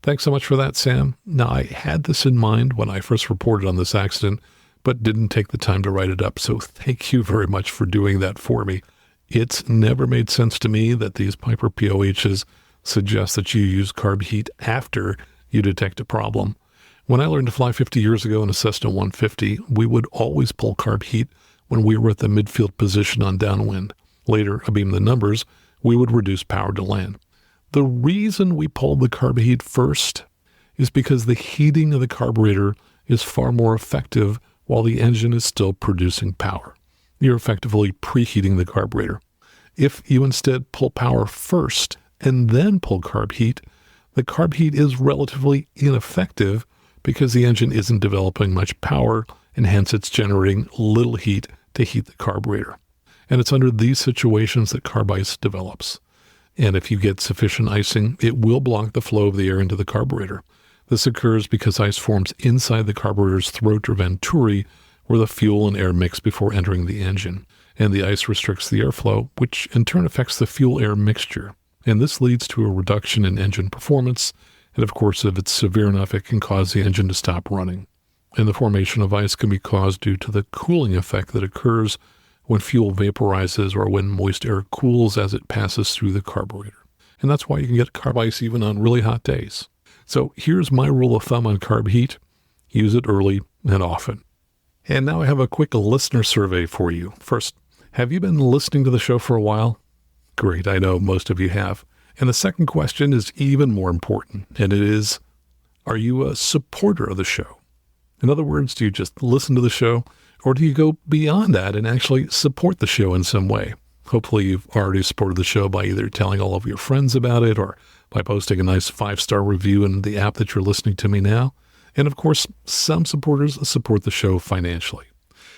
Thanks so much for that, Sam. Now, I had this in mind when I first reported on this accident, but didn't take the time to write it up, so thank you very much for doing that for me. It's never made sense to me that these Piper POHs suggest that you use carb heat after you detect a problem. When I learned to fly 50 years ago in a Cessna 150, we would always pull carb heat when we were at the midfield position on downwind. Later, abeam the numbers, we would reduce power to land. The reason we pulled the carb heat first is because the heating of the carburetor is far more effective while the engine is still producing power. You're effectively preheating the carburetor. If you instead pull power first and then pull carb heat, the carb heat is relatively ineffective because the engine isn't developing much power and hence it's generating little heat to heat the carburetor. And it's under these situations that carb ice develops. And if you get sufficient icing, it will block the flow of the air into the carburetor. This occurs because ice forms inside the carburetor's throat or venturi, where the fuel and air mix before entering the engine. And the ice restricts the airflow, which in turn affects the fuel-air mixture. And this leads to a reduction in engine performance. And of course, if it's severe enough, it can cause the engine to stop running. And the formation of ice can be caused due to the cooling effect that occurs when fuel vaporizes or when moist air cools as it passes through the carburetor. And that's why you can get carb ice even on really hot days. So here's my rule of thumb on carb heat. Use it early and often. And now I have a quick listener survey for you. First, have you been listening to the show for a while? Great, I know most of you have. And the second question is even more important, and it is, are you a supporter of the show? In other words, do you just listen to the show, or do you go beyond that and actually support the show in some way? Hopefully you've already supported the show by either telling all of your friends about it or by posting a nice 5-star review in the app that you're listening to me now. And of course, some supporters support the show financially.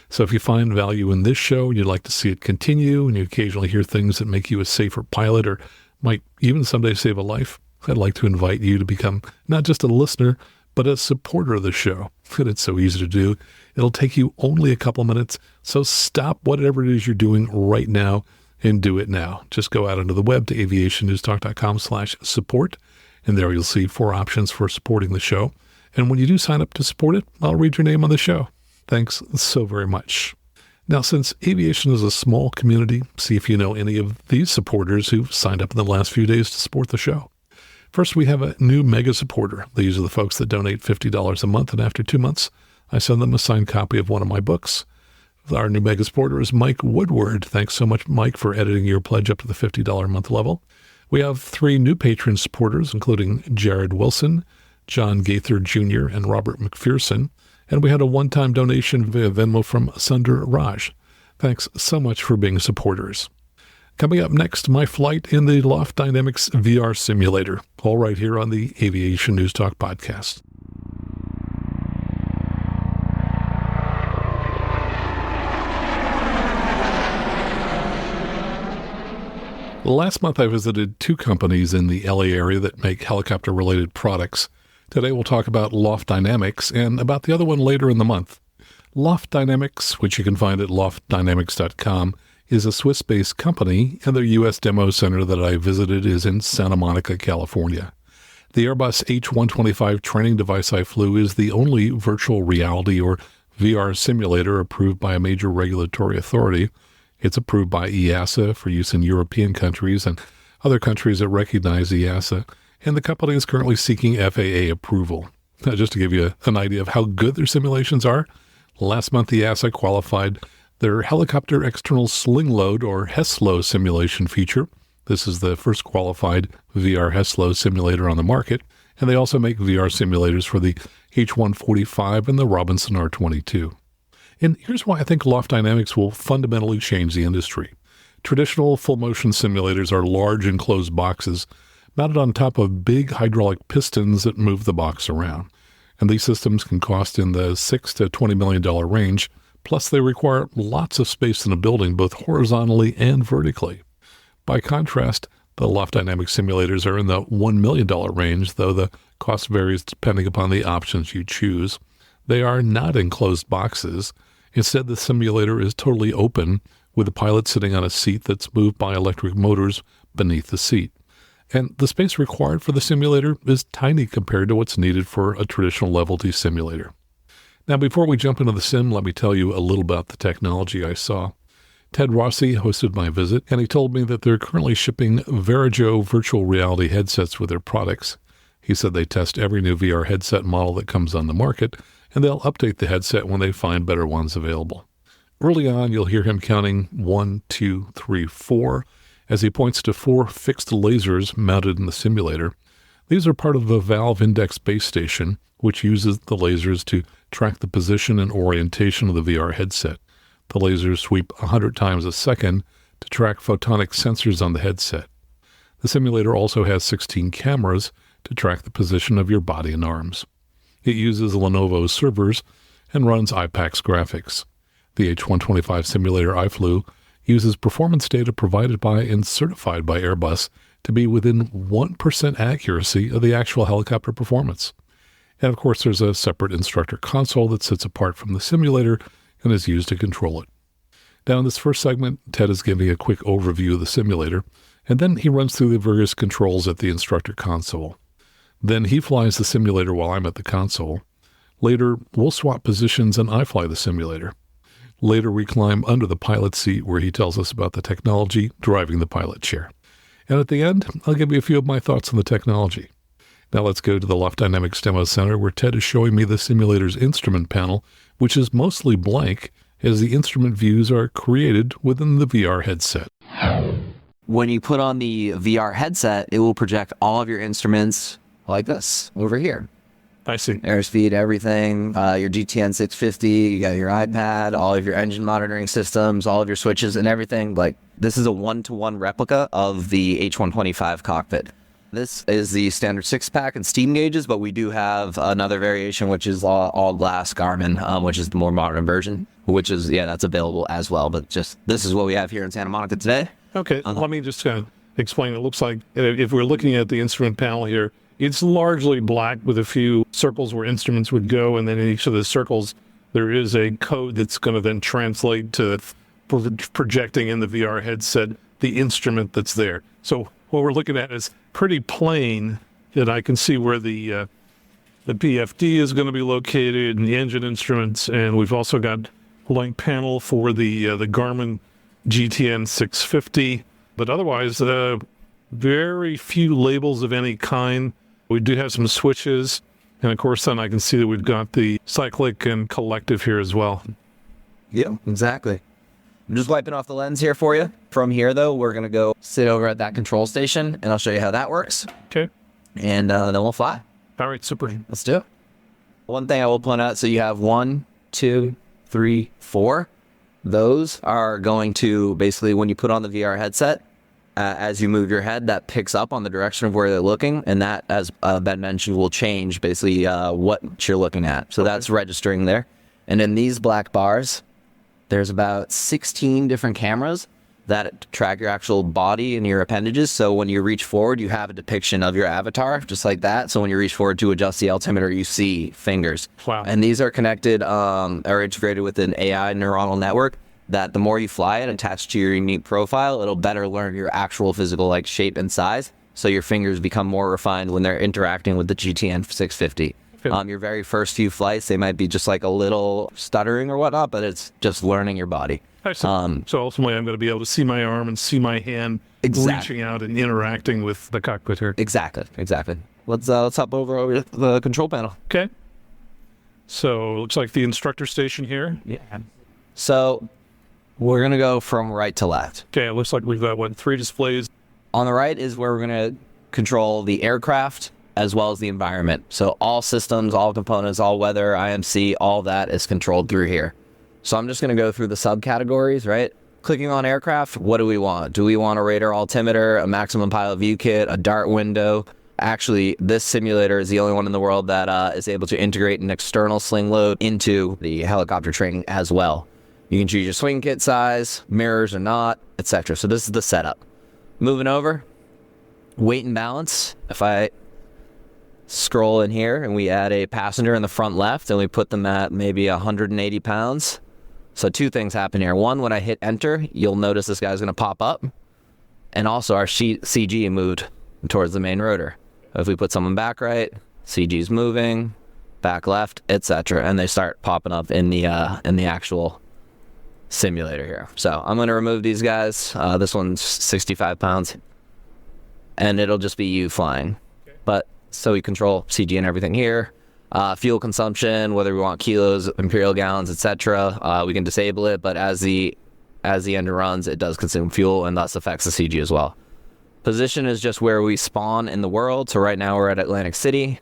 So if you find value in this show and you'd like to see it continue and you occasionally hear things that make you a safer pilot or might even someday save a life, I'd like to invite you to become not just a listener, but a supporter of the show. And it's so easy to do. It'll take you only a couple minutes. So stop whatever it is you're doing right now and do it now. Just go out onto the web to aviationnewstalk.com/support. And there you'll see 4 options for supporting the show. And when you do sign up to support it, I'll read your name on the show. Thanks so very much. Now, since aviation is a small community, see if you know any of these supporters who've signed up in the last few days to support the show. First, we have a new mega supporter. These are the folks that donate $50 a month, and after 2 months, I send them a signed copy of one of my books. Our new mega supporter is Mike Woodward. Thanks so much, Mike, for editing your pledge up to the $50 a month level. We have 3 new patron supporters, including Jared Wilson, John Gaither Jr., and Robert McPherson. And we had a one-time donation via Venmo from Sunder Raj. Thanks so much for being supporters. Coming up next, my flight in the Loft Dynamics VR simulator, all right here on the Aviation News Talk podcast. Last month, I visited 2 companies in the LA area that make helicopter-related products. Today, we'll talk about Loft Dynamics and about the other one later in the month. Loft Dynamics, which you can find at loftdynamics.com, is a Swiss-based company, and their U.S. demo center that I visited is in Santa Monica, California. The Airbus H125 training device I flew is the only virtual reality or VR simulator approved by a major regulatory authority. It's approved by EASA for use in European countries and other countries that recognize EASA, and the company is currently seeking FAA approval. Now, just to give you an idea of how good their simulations are, last month EASA qualified their helicopter external sling load or HESLO simulation feature. This is the first qualified VR HESLO simulator on the market, and they also make VR simulators for the H125 and the Robinson R22. And here's why I think Loft Dynamics will fundamentally change the industry. Traditional full-motion simulators are large enclosed boxes mounted on top of big hydraulic pistons that move the box around. And these systems can cost in the $6 to $20 million range, plus they require lots of space in a building, both horizontally and vertically. By contrast, the Loft Dynamics simulators are in the $1 million range, though the cost varies depending upon the options you choose. They are not enclosed boxes. Instead, the simulator is totally open, with the pilot sitting on a seat that's moved by electric motors beneath the seat. And the space required for the simulator is tiny compared to what's needed for a traditional Level T simulator. Now, before we jump into the sim, let me tell you a little about the technology I saw. Ted Rossi hosted my visit, and he told me that they're currently shipping Varjo virtual reality headsets with their products. He said they test every new VR headset model that comes on the market, and they'll update the headset when they find better ones available. Early on, you'll hear him counting 1, 2, 3, 4, as he points to 4 fixed lasers mounted in the simulator. These are part of the Valve Index base station, which uses the lasers to track the position and orientation of the VR headset. The lasers sweep 100 times a second to track photonic sensors on the headset. The simulator also has 16 cameras to track the position of your body and arms. It uses Lenovo servers and runs IPACS graphics. The H125 simulator I flew uses performance data provided by and certified by Airbus to be within 1% accuracy of the actual helicopter performance. And of course, there's a separate instructor console that sits apart from the simulator and is used to control it. Now, in this first segment, Ted is giving a quick overview of the simulator, and then he runs through the various controls at the instructor console. Then he flies the simulator while I'm at the console. Later, we'll swap positions and I fly the simulator. Later, we climb under the pilot seat where he tells us about the technology driving the pilot chair. And at the end, I'll give you a few of my thoughts on the technology. Now let's go to the Loft Dynamics Demo Center where Ted is showing me the simulator's instrument panel, which is mostly blank as the instrument views are created within the VR headset. When you put on the VR headset, it will project all of your instruments like this over here. I see. Airspeed, everything, your GTN 650, you got your iPad, all of your engine monitoring systems, all of your switches and everything. Like, this is a one-to-one replica of the H125 cockpit. This is the standard 6-pack and steam gauges, but we do have another variation, which is all glass Garmin, which is the more modern version, which is, that's available as well. But just, this is what we have here in Santa Monica today. Okay, let me just kind of explain. It looks like if we're looking at the instrument panel here, it's largely black with a few circles where instruments would go, and then in each of the circles, there is a code that's going to then translate to projecting in the VR headset the instrument that's there. So what we're looking at is pretty plain that I can see where the PFD is going to be located and the engine instruments, and we've also got a blank panel for the Garmin GTN 650, but otherwise very few labels of any kind. We do have some switches, and of course then I can see that we've got the cyclic and collective here as well. Yeah, exactly. I'm just wiping off the lens here for you. From here, though, we're going to go sit over at that control station, and I'll show you how that works. Okay. And then we'll fly. All right, super. Let's do it. One thing I will point out, so you have 1, 2, 3, 4. Those are going to basically, when you put on the VR headset, as you move your head, that picks up on the direction of where they're looking. And that, as Ben mentioned, will change basically what you're looking at. So that's registering there. And in these black bars, there's about 16 different cameras that track your actual body and your appendages. So when you reach forward, you have a depiction of your avatar, just like that. So when you reach forward to adjust the altimeter, you see fingers. Wow. And these are connected or integrated with an AI neuronal network that the more you fly it attached to your unique profile, it'll better learn your actual physical like shape and size. So your fingers become more refined when they're interacting with the GTN 650. Your very first few flights, they might be just like a little stuttering or whatnot, but it's just learning your body. So ultimately, I'm going to be able to see my arm and see my hand reaching out and interacting with the cockpit here. Exactly. Let's hop over the control panel. Okay. So it looks like the instructor station here. Yeah. So we're going to go from right to left. Okay, it looks like we've got 3 displays. On the right is where we're going to control the aircraft as well as the environment. So all systems, all components, all weather, IMC, all that is controlled through here. So I'm just going to go through the subcategories, right? Clicking on aircraft, what do we want? Do we want a radar altimeter, a maximum pilot view kit, a dart window? Actually, this simulator is the only one in the world that is able to integrate an external sling load into the helicopter training as well. You can choose your swing kit size, mirrors or not, etc. So this is the setup. Moving over, weight and balance. If I scroll in here and we add a passenger in the front left and we put them at maybe 180 pounds. So 2 things happen here. One, when I hit enter, you'll notice this guy's going to pop up. And also our CG moved towards the main rotor. If we put someone back right, CG's moving, back left, etc. And they start popping up in the actual simulator here. So I'm going to remove these guys. This one's 65 pounds. And it'll just be you flying. But so we control CG and everything here. Fuel consumption, whether we want kilos, imperial gallons, etc. We can disable it, but as the engine runs, it does consume fuel and thus affects the CG as well. Position is just where we spawn in the world. So right now we're at Atlantic City.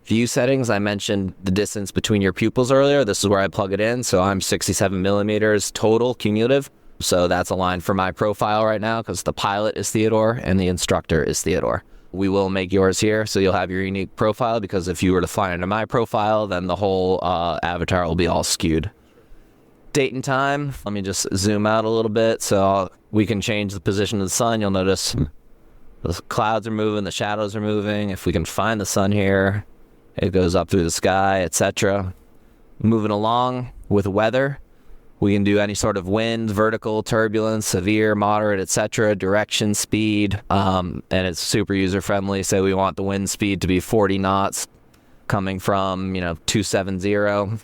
View settings, I mentioned the distance between your pupils earlier. This is where I plug it in. So I'm 67 millimeters total cumulative. So that's aligned for my profile right now because the pilot is Theodore and the instructor is Theodore. We will make yours here, so you'll have your unique profile, because if you were to fly into my profile, then the whole avatar will be all skewed. Date and time, let me just zoom out a little bit so we can change the position of the sun. You'll notice the clouds are moving, the shadows are moving. If we can find the sun here, it goes up through the sky, etc. Moving along with weather, we can do any sort of wind, vertical, turbulence, severe, moderate, etc., direction, speed, and it's super user-friendly. So we want the wind speed to be 40 knots coming from, 270, and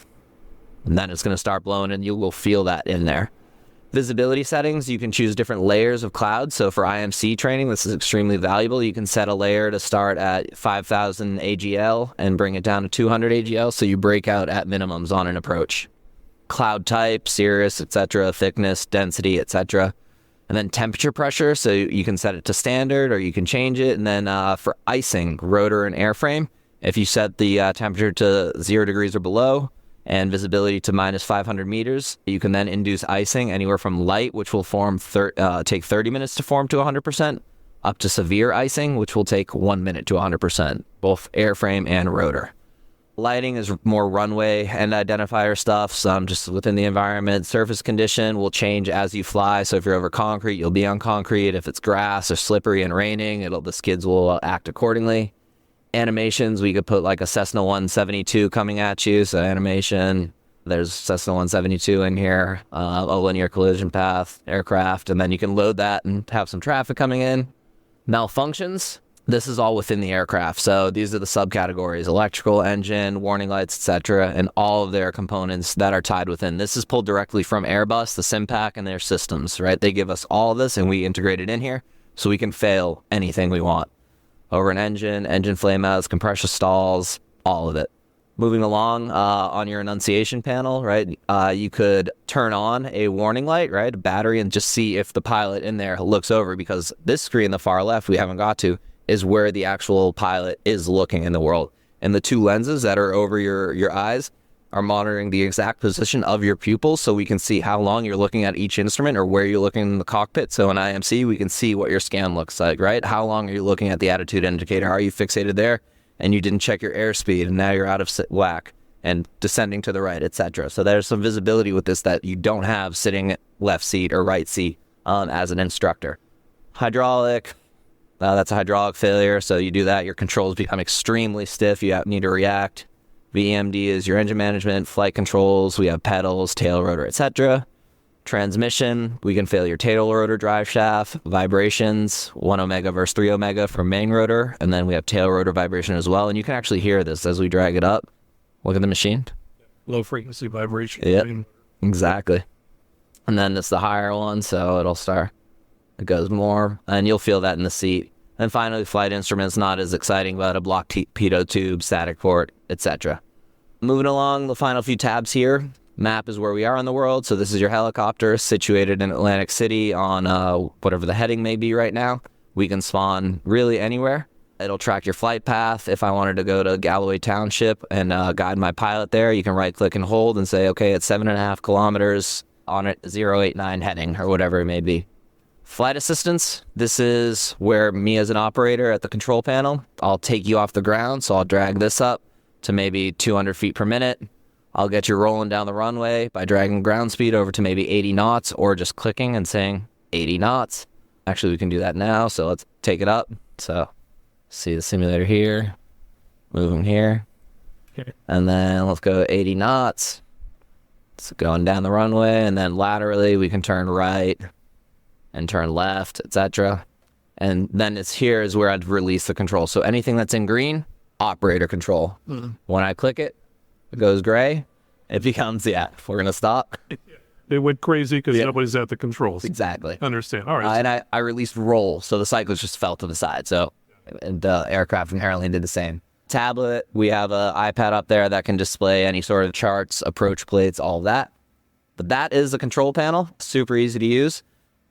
then it's going to start blowing, and you will feel that in there. Visibility settings, you can choose different layers of clouds. So for IMC training, this is extremely valuable. You can set a layer to start at 5,000 AGL and bring it down to 200 AGL, so you break out at minimums on an approach. Cloud type, cirrus, etc., thickness, density, etc. And then temperature pressure, so you can set it to standard or you can change it. And then for icing, rotor and airframe, if you set the temperature to 0 degrees or below and visibility to minus 500 meters, you can then induce icing anywhere from light, which will take 30 minutes to form to 100%, up to severe icing, which will take 1 minute to 100%, both airframe and rotor. Lighting is more runway and identifier stuff, some just within the environment. Surface condition will change as you fly. So if you're over concrete, you'll be on concrete. If it's grass or slippery and raining, the skids will act accordingly. Animations, we could put like a Cessna 172 coming at you. So animation, there's Cessna 172 in here, a linear collision path, aircraft, and then you can load that and have some traffic coming in. Malfunctions. This is all within the aircraft. So these are the subcategories: electrical, engine, warning lights, etc., and all of their components that are tied within. This is pulled directly from Airbus, the SimPack, and their systems, right? They give us all of this and we integrate it in here so we can fail anything we want. Over an engine flameouts, compressor stalls, all of it. Moving along on your annunciation panel, right, you could turn on a warning light, right, a battery, and just see if the pilot in there looks over, because this screen, the far left, we haven't got to, is where the actual pilot is looking in the world. And the two lenses that are over your eyes are monitoring the exact position of your pupils, so we can see how long you're looking at each instrument or where you're looking in the cockpit. So in IMC, we can see what your scan looks like, right? How long are you looking at the attitude indicator? Are you fixated there? And you didn't check your airspeed, and now you're out of whack and descending to the right, etc. So there's some visibility with this that you don't have sitting left seat or right seat as an instructor. Hydraulic, that's a hydraulic failure. So you do that, your controls become extremely stiff. You need to react. VMD is your engine management, flight controls. We have pedals, tail rotor, etc. Transmission, we can fail your tail rotor drive shaft, vibrations, 1 omega versus 3 omega for main rotor, and then we have tail rotor vibration as well. And you can actually hear this as we drag it up. Look at the machine. Low frequency vibration. Yep, exactly. And then it's the higher one, so it'll start. It goes more, and you'll feel that in the seat. And finally, flight instruments, not as exciting, but a block pitot tube, static port, etc. Moving along, the final few tabs here. Map is where we are in the world. So this is your helicopter situated in Atlantic City on whatever the heading may be right now. We can spawn really anywhere. It'll track your flight path. If I wanted to go to Galloway Township and guide my pilot there, you can right click and hold and say, okay, it's 7.5 kilometers on it, 089 heading or whatever it may be. Flight assistance, this is where me as an operator at the control panel, I'll take you off the ground. So I'll drag this up to maybe 200 feet per minute. I'll get you rolling down the runway by dragging ground speed over to maybe 80 knots or just clicking and saying 80 knots. Actually, we can do that now, so let's take it up. So, see the simulator here, moving here, and then let's go 80 knots. It's going down the runway, and then laterally we can turn right and turn left, etc. And then it's here is where I'd release the control. So anything that's in green, operator control. When I click it, it goes gray. It becomes, we're going to stop. It went crazy because nobody's at the controls. Exactly. Understand. All right. And I released roll, so the cycles just fell to the side. So the aircraft inherently did the same. Tablet, we have an iPad up there that can display any sort of charts, approach plates, all of that. But that is the control panel. Super easy to use.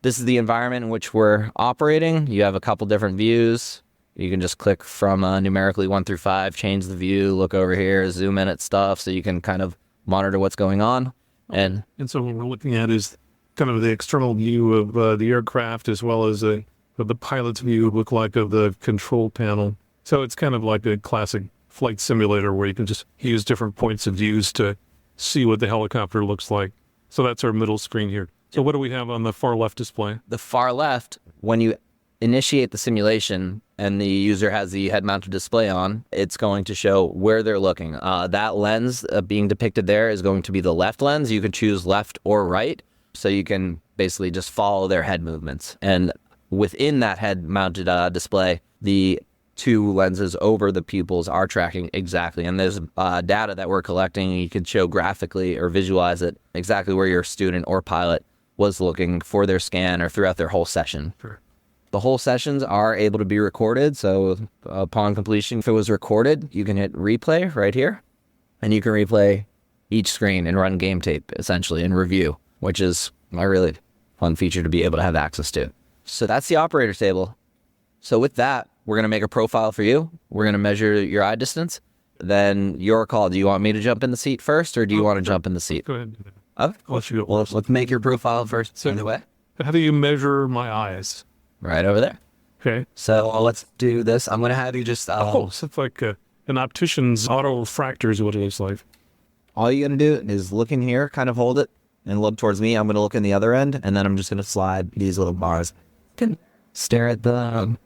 This is the environment in which we're operating. You have a couple different views. You can just click from numerically 1 through 5, change the view, look over here, zoom in at stuff so you can kind of monitor what's going on. And so what we're looking at is kind of the external view of the aircraft as well as the pilot's view look like of the control panel. So it's kind of like a classic flight simulator where you can just use different points of views to see what the helicopter looks like. So that's our middle screen here. So what do we have on the far left display? The far left, when you initiate the simulation and the user has the head-mounted display on, it's going to show where they're looking. That lens being depicted there is going to be the left lens. You can choose left or right, so you can basically just follow their head movements. And within that head-mounted display, the two lenses over the pupils are tracking exactly. And there's data that we're collecting. You can show graphically or visualize it exactly where your student or pilot was looking for their scan or throughout their whole session. Sure. The whole sessions are able to be recorded. So upon completion, if it was recorded, you can hit replay right here. And you can replay each screen and run game tape, essentially, and review, which is a really fun feature to be able to have access to. So that's the operator table. So with that, we're going to make a profile for you. We're going to measure your eye distance. Then your call. Do you want me to jump in the seat first, or do you want to jump in the seat? Go ahead. Oh, well, let's make your profile first. So, anyway. How do you measure my eyes? Right over there. Okay. So let's do this. I'm going to have you just... so it's like an optician's auto-refractor is what it looks like. All you're going to do is look in here, kind of hold it, and look towards me. I'm going to look in the other end, and then I'm just going to slide these little bars. Can stare at the...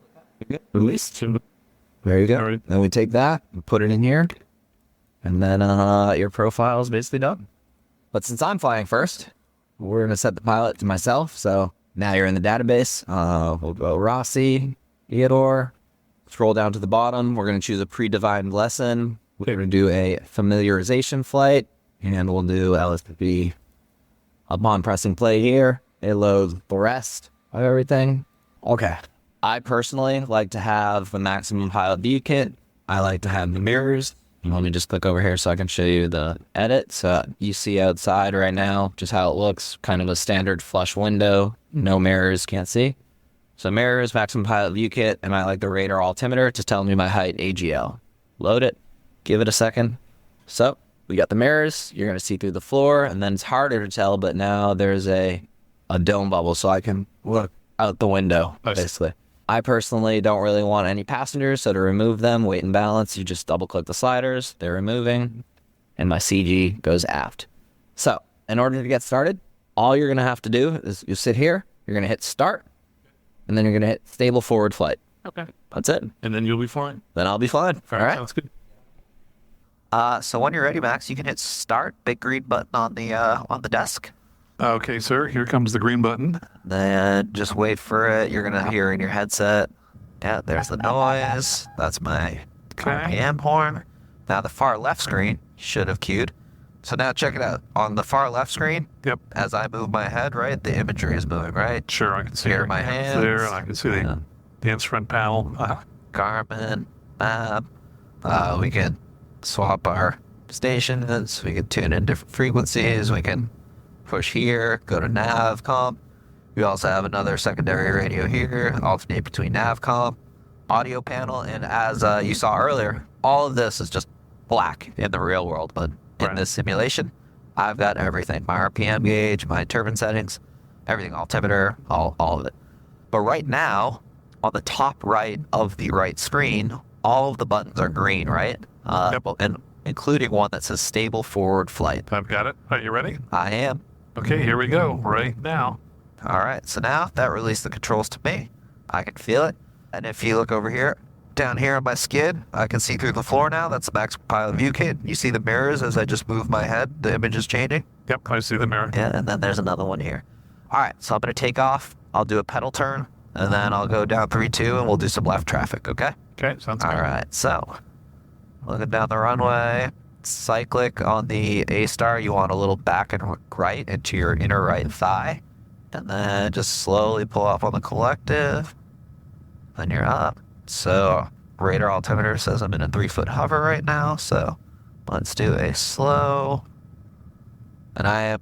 Release. There you go. Right. Then we take that and put it in here, and then your profile is basically done. But since I'm flying first, we're going to set the pilot to myself, so... Now you're in the database. We'll go Rossi, Theodore. Scroll down to the bottom. We're going to choose a predefined lesson. We're going to do a familiarization flight, and we'll do LSP. Upon pressing play here, it loads the rest of everything. Okay. I personally like to have the maximum pilot view kit. I like to have the mirrors Let me just click over here so I can show you the edit. So you see outside right now just how it looks, kind of a standard flush window, no mirrors, can't see. So mirrors, maximum pilot view kit, and I like the radar altimeter, just telling me my height, AGL. Load it, give it a second. So we got the mirrors, you're gonna see through the floor, and then it's harder to tell, but now there's a dome bubble so I can look out the window, basically. I personally don't really want any passengers, so to remove them, weight and balance, you just double click the sliders, they're removing, and my CG goes aft. So in order to get started, all you're gonna have to do is you sit here, you're gonna hit start, and then you're gonna hit stable forward flight. Okay. That's it. And then you'll be flying. Then I'll be flying. All right. Sounds good. So when you're ready, Max, you can hit start, big green button on the desk. Okay, sir. Here comes the green button. Then just wait for it. You're gonna hear in your headset. Yeah, there's the noise. That's my RPM horn. Now the far left screen should have queued. So now check it out. On the far left screen, Yep. as I move my head, right, the imagery is moving, right? Sure, I can see Here your are my hands. there, and I can see the instrument panel. Garmin, map. We can swap our stations. We can tune in different frequencies. We can push here, go to navcom. We also have another secondary radio here, alternate between navcom, audio panel, and as you saw earlier, all of this is just black in the real world, but in this simulation, I've got everything. My RPM gauge, my turbine settings, everything, altimeter, all of it. But right now, on the top right of the right screen, all of the buttons are green, right? And including one that says stable forward flight. I've got it. Are you ready? I am. Okay, here we go. Right now. All right, so now that released the controls to me. I can feel it. And if you look over here, down here on my skid, I can see through the floor now. That's the max pilot view kit. You see the mirrors as I just move my head. The image is changing. Yep, I see the mirror. Yeah, and then there's another one here. All right, so I'm going to take off. I'll do a pedal turn, and then I'll go down 3-2, and we'll do some left traffic, okay? Okay, sounds good. All right, so looking down the runway, cyclic on the A-star, you want a little back and right into your inner right thigh, and then just slowly pull up on the collective, then you're up. So radar altimeter says I'm in a 3-foot hover right now, so let's do a slow. And I am,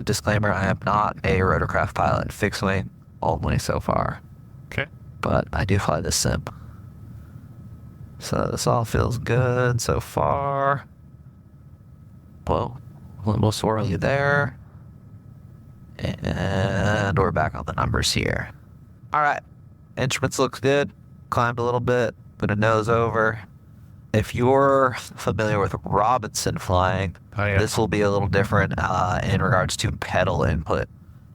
disclaimer, I am not a rotorcraft pilot, fixed wing only so far. Okay. But I do fly this sim. So this all feels good so far. Whoa, a little swirly there. And we're back on the numbers here. All right, instruments looks good. Climbed a little bit, put a nose over. If you're familiar with Robinson flying, this will be a little different in regards to pedal input.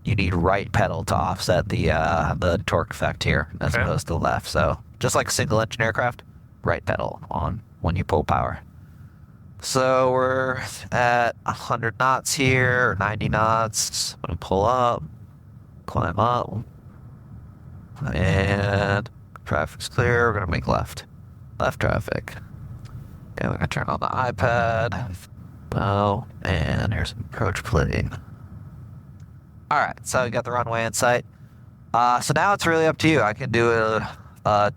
You need right pedal to offset the torque effect here as opposed to left. So just like a single engine aircraft, right pedal on when you pull power. So we're at 100 knots here, or 90 knots. I'm going to pull up, climb up, and traffic's clear. We're going to make left traffic. Okay, we're going to turn on the iPad. Oh, and here's approach plane. All right, so we got the runway in sight. So now it's really up to you. I can do a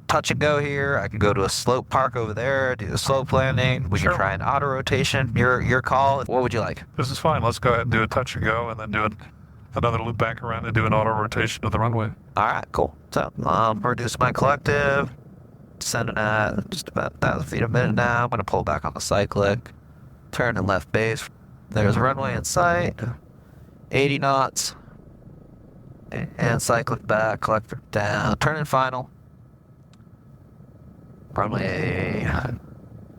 touch and go here. I can go to a slope park over there, do the slope landing. We can try an auto rotation. Your call. What would you like? This is fine. Let's go ahead and do a touch and go, and then do another loop back around and do an auto rotation of the runway. All right, cool. So reduce my collective. Descending at just about 1,000 feet a minute now. I'm going to pull back on the cyclic. Turn and left base. There's runway in sight. 80 knots. And cyclic back, collector down. Turn and final. Runway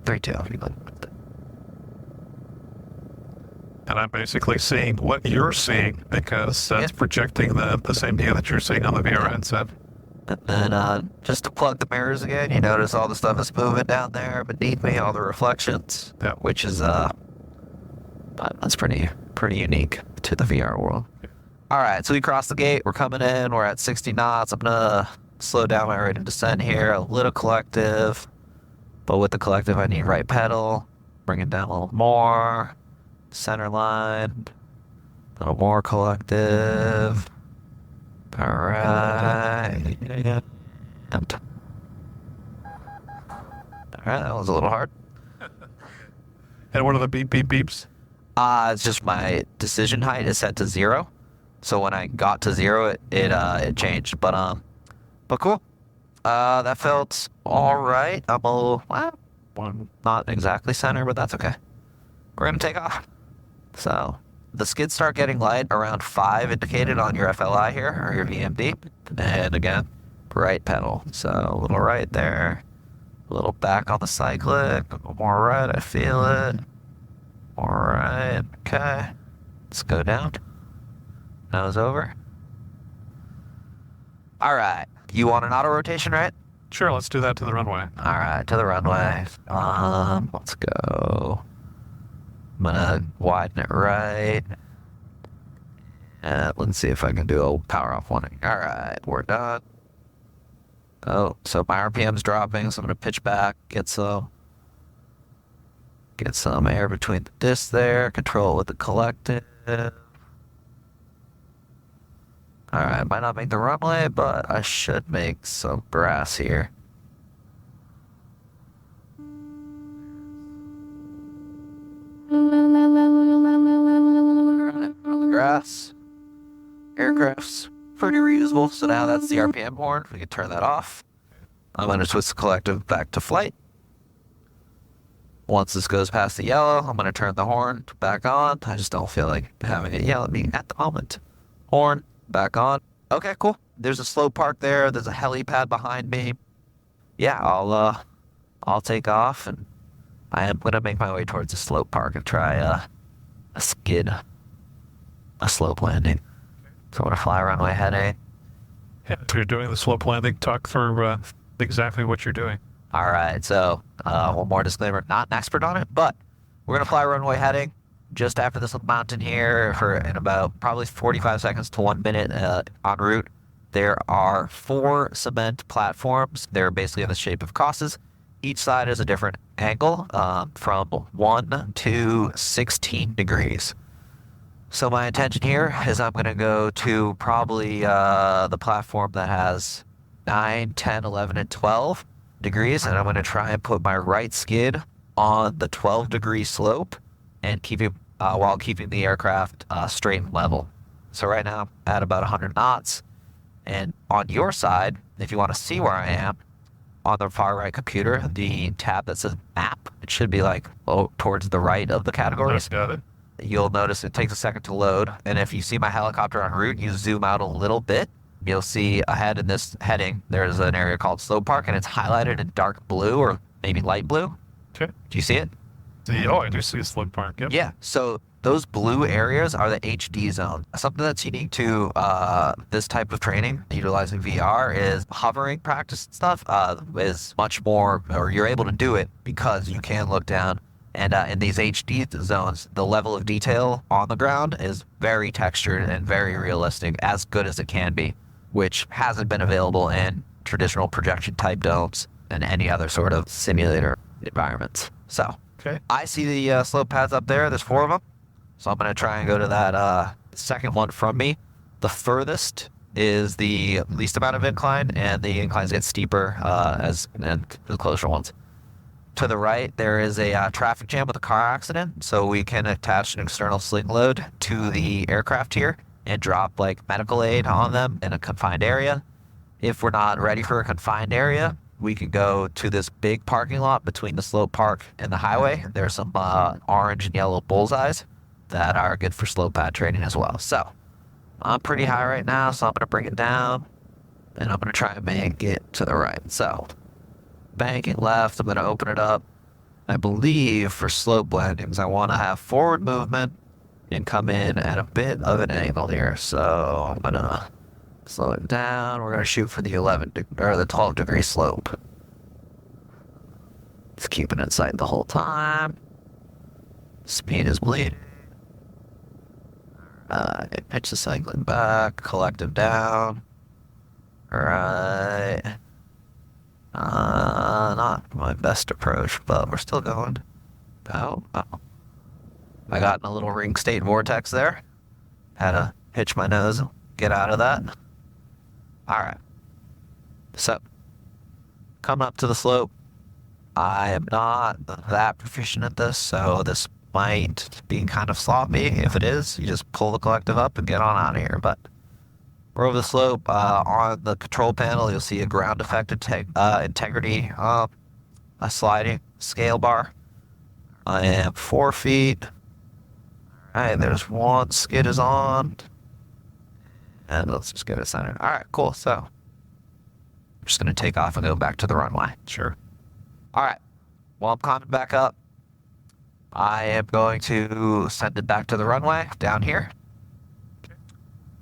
3-2. And I'm basically seeing what you're seeing because that's projecting the same view that you're seeing on the VR headset. And then just to plug the mirrors again, you notice all the stuff is moving down there beneath me, all the reflections, which is that's pretty unique to the VR world. All right, so we crossed the gate. We're coming in. We're at 60 knots. I'm gonna slow down my rate of descent here. A little collective, but with the collective, I need right pedal. Bring it down a little more. Center line. A little more collective. All right. All right, that was a little hard. And what are the beep, beep, beeps? It's just my decision height is set to 0. So when I got to 0, it changed. But cool. That felt all right. I'm a little, not exactly center, but that's okay. We're gonna take off. So the skids start getting light around 5 indicated on your FLI here, or your VMD. And again, right pedal. So a little right there, a little back on the cyclic, a little more right, I feel it. All right, okay. Let's go down. Nose over. All right. You want an auto rotation, right? Sure, let's do that to the runway. All right, to the runway. Let's go. I'm gonna widen it right. Let's see if I can do a power off one. All right, we're done. Oh, so my RPM's dropping, so I'm gonna pitch back, get some air between the discs there, control it with the collective. Alright, might not make the runway, but I should make some grass here. Grass. Aircraft's pretty reusable, so now that's the RPM horn. We can turn that off. I'm going to switch the collective back to flight. Once this goes past the yellow, I'm going to turn the horn back on. I just don't feel like having it yell at me at the moment. Horn, back on. Okay, cool. There's a slope park there. There's a helipad behind me. Yeah, I'll take off, and I am going to make my way towards the slope park and try a skid, a slope landing. So I'm going to fly runway heading. Yeah, so you're doing the slope landing. Talk through exactly what you're doing. All right, so one more disclaimer, not an expert on it, but we're going to fly runway heading just after this mountain here in about probably 45 seconds to 1 minute en route. There are 4 cement platforms. They're basically in the shape of crosses. Each side is a different angle from 1 to 16 degrees. So my intention here is I'm going to go to probably the platform that has 9, 10, 11, and 12 degrees, and I'm going to try and put my right skid on the 12-degree slope and keep it while keeping the aircraft straight and level. So right now I'm at about 100 knots, and on your side, if you want to see where I am, on the far right computer, the tab that says map, it should be like towards the right of the categories. Got it. You'll notice it takes a second to load, and if you see my helicopter en route, you zoom out a little bit, you'll see ahead in this heading, there's an area called Slope Park, and it's highlighted in dark blue or maybe light blue. Okay. Do you see it? I do see a slope park. Yep. Yeah. So those blue areas are the HD zone. Something that's unique to this type of training, utilizing VR, is hovering practice and stuff is much more, or you're able to do it because you can look down. And in these HD zones, the level of detail on the ground is very textured and very realistic, as good as it can be, which hasn't been available in traditional projection type domes and any other sort of simulator environments. So Okay. I see the slope paths up there. There's 4 of them. So I'm going to try and go to that second one from me. The furthest is the least amount of incline, and the inclines get steeper and the closer ones. To the right, there is a traffic jam with a car accident, so we can attach an external sling load to the aircraft here and drop like medical aid on them in a confined area. If we're not ready for a confined area, we can go to this big parking lot between the slope park and the highway. There's some orange and yellow bullseyes that are good for slope pad training as well. So I'm pretty high right now, so I'm going to bring it down, and I'm going to try and make it to the right. So banking left, I'm going to open it up. I believe for slope landings, I want to have forward movement and come in at a bit of an angle here. So I'm going to slow it down. We're going to shoot for the 12 degree slope. Just keeping it in sight the whole time. Speed is bleeding. Pitch the cycling back, collective down. Alright. Not my best approach, but we're still going. Oh. I got in a little ring state vortex there. Had to hitch my nose, get out of that. Alright. So, coming up to the slope. I am not that proficient at this, so this might be kind of sloppy. If it is, you just pull the collective up and get on out of here. But we're over the slope. On the control panel, you'll see a ground effect integrity, a sliding scale bar. I am 4 feet. All right, there's one. Skid is on. And let's just get it centered. All right, cool. So I'm just going to take off and go back to the runway. Sure. All right. While I'm climbing back up, I am going to send it back to the runway down here.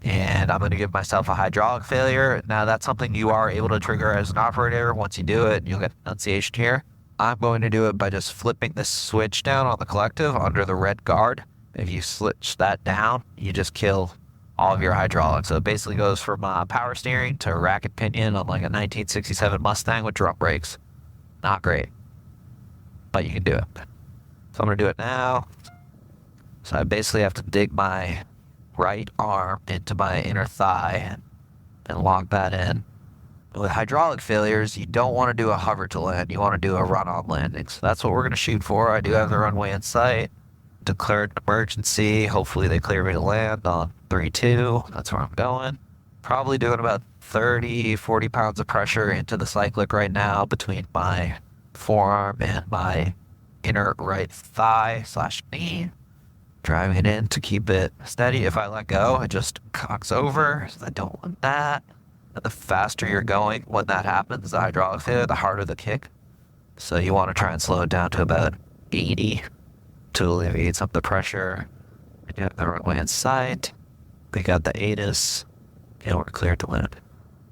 And I'm going to give myself a hydraulic failure. Now, that's something you are able to trigger as an operator. Once you do it, you'll get enunciation here. I'm going to do it by just flipping this switch down on the collective under the red guard. If you switch that down, you just kill all of your hydraulics. So it basically goes from power steering to rack and pinion on like a 1967 Mustang with drum brakes. Not great, but you can do it. So I'm going to do it now. So I basically have to dig my right arm into my inner thigh and lock that in. With hydraulic failures, you don't want to do a hover to land. You want to do a run-on landing. So that's what we're going to shoot for. I do have the runway in sight. Declared an emergency. Hopefully they clear me to land on 3-2. That's where I'm going. Probably doing about 30, 40 pounds of pressure into the cyclic right now between my forearm and my inner right thigh / knee. Driving it in to keep it steady. If I let go, it just cocks over. So I don't want that. And the faster you're going when that happens, the hydraulic failure, the harder the kick. So you want to try and slow it down to about 80 to alleviate some of the pressure. We have the runway in sight. We got the ATIS. And we're clear to land.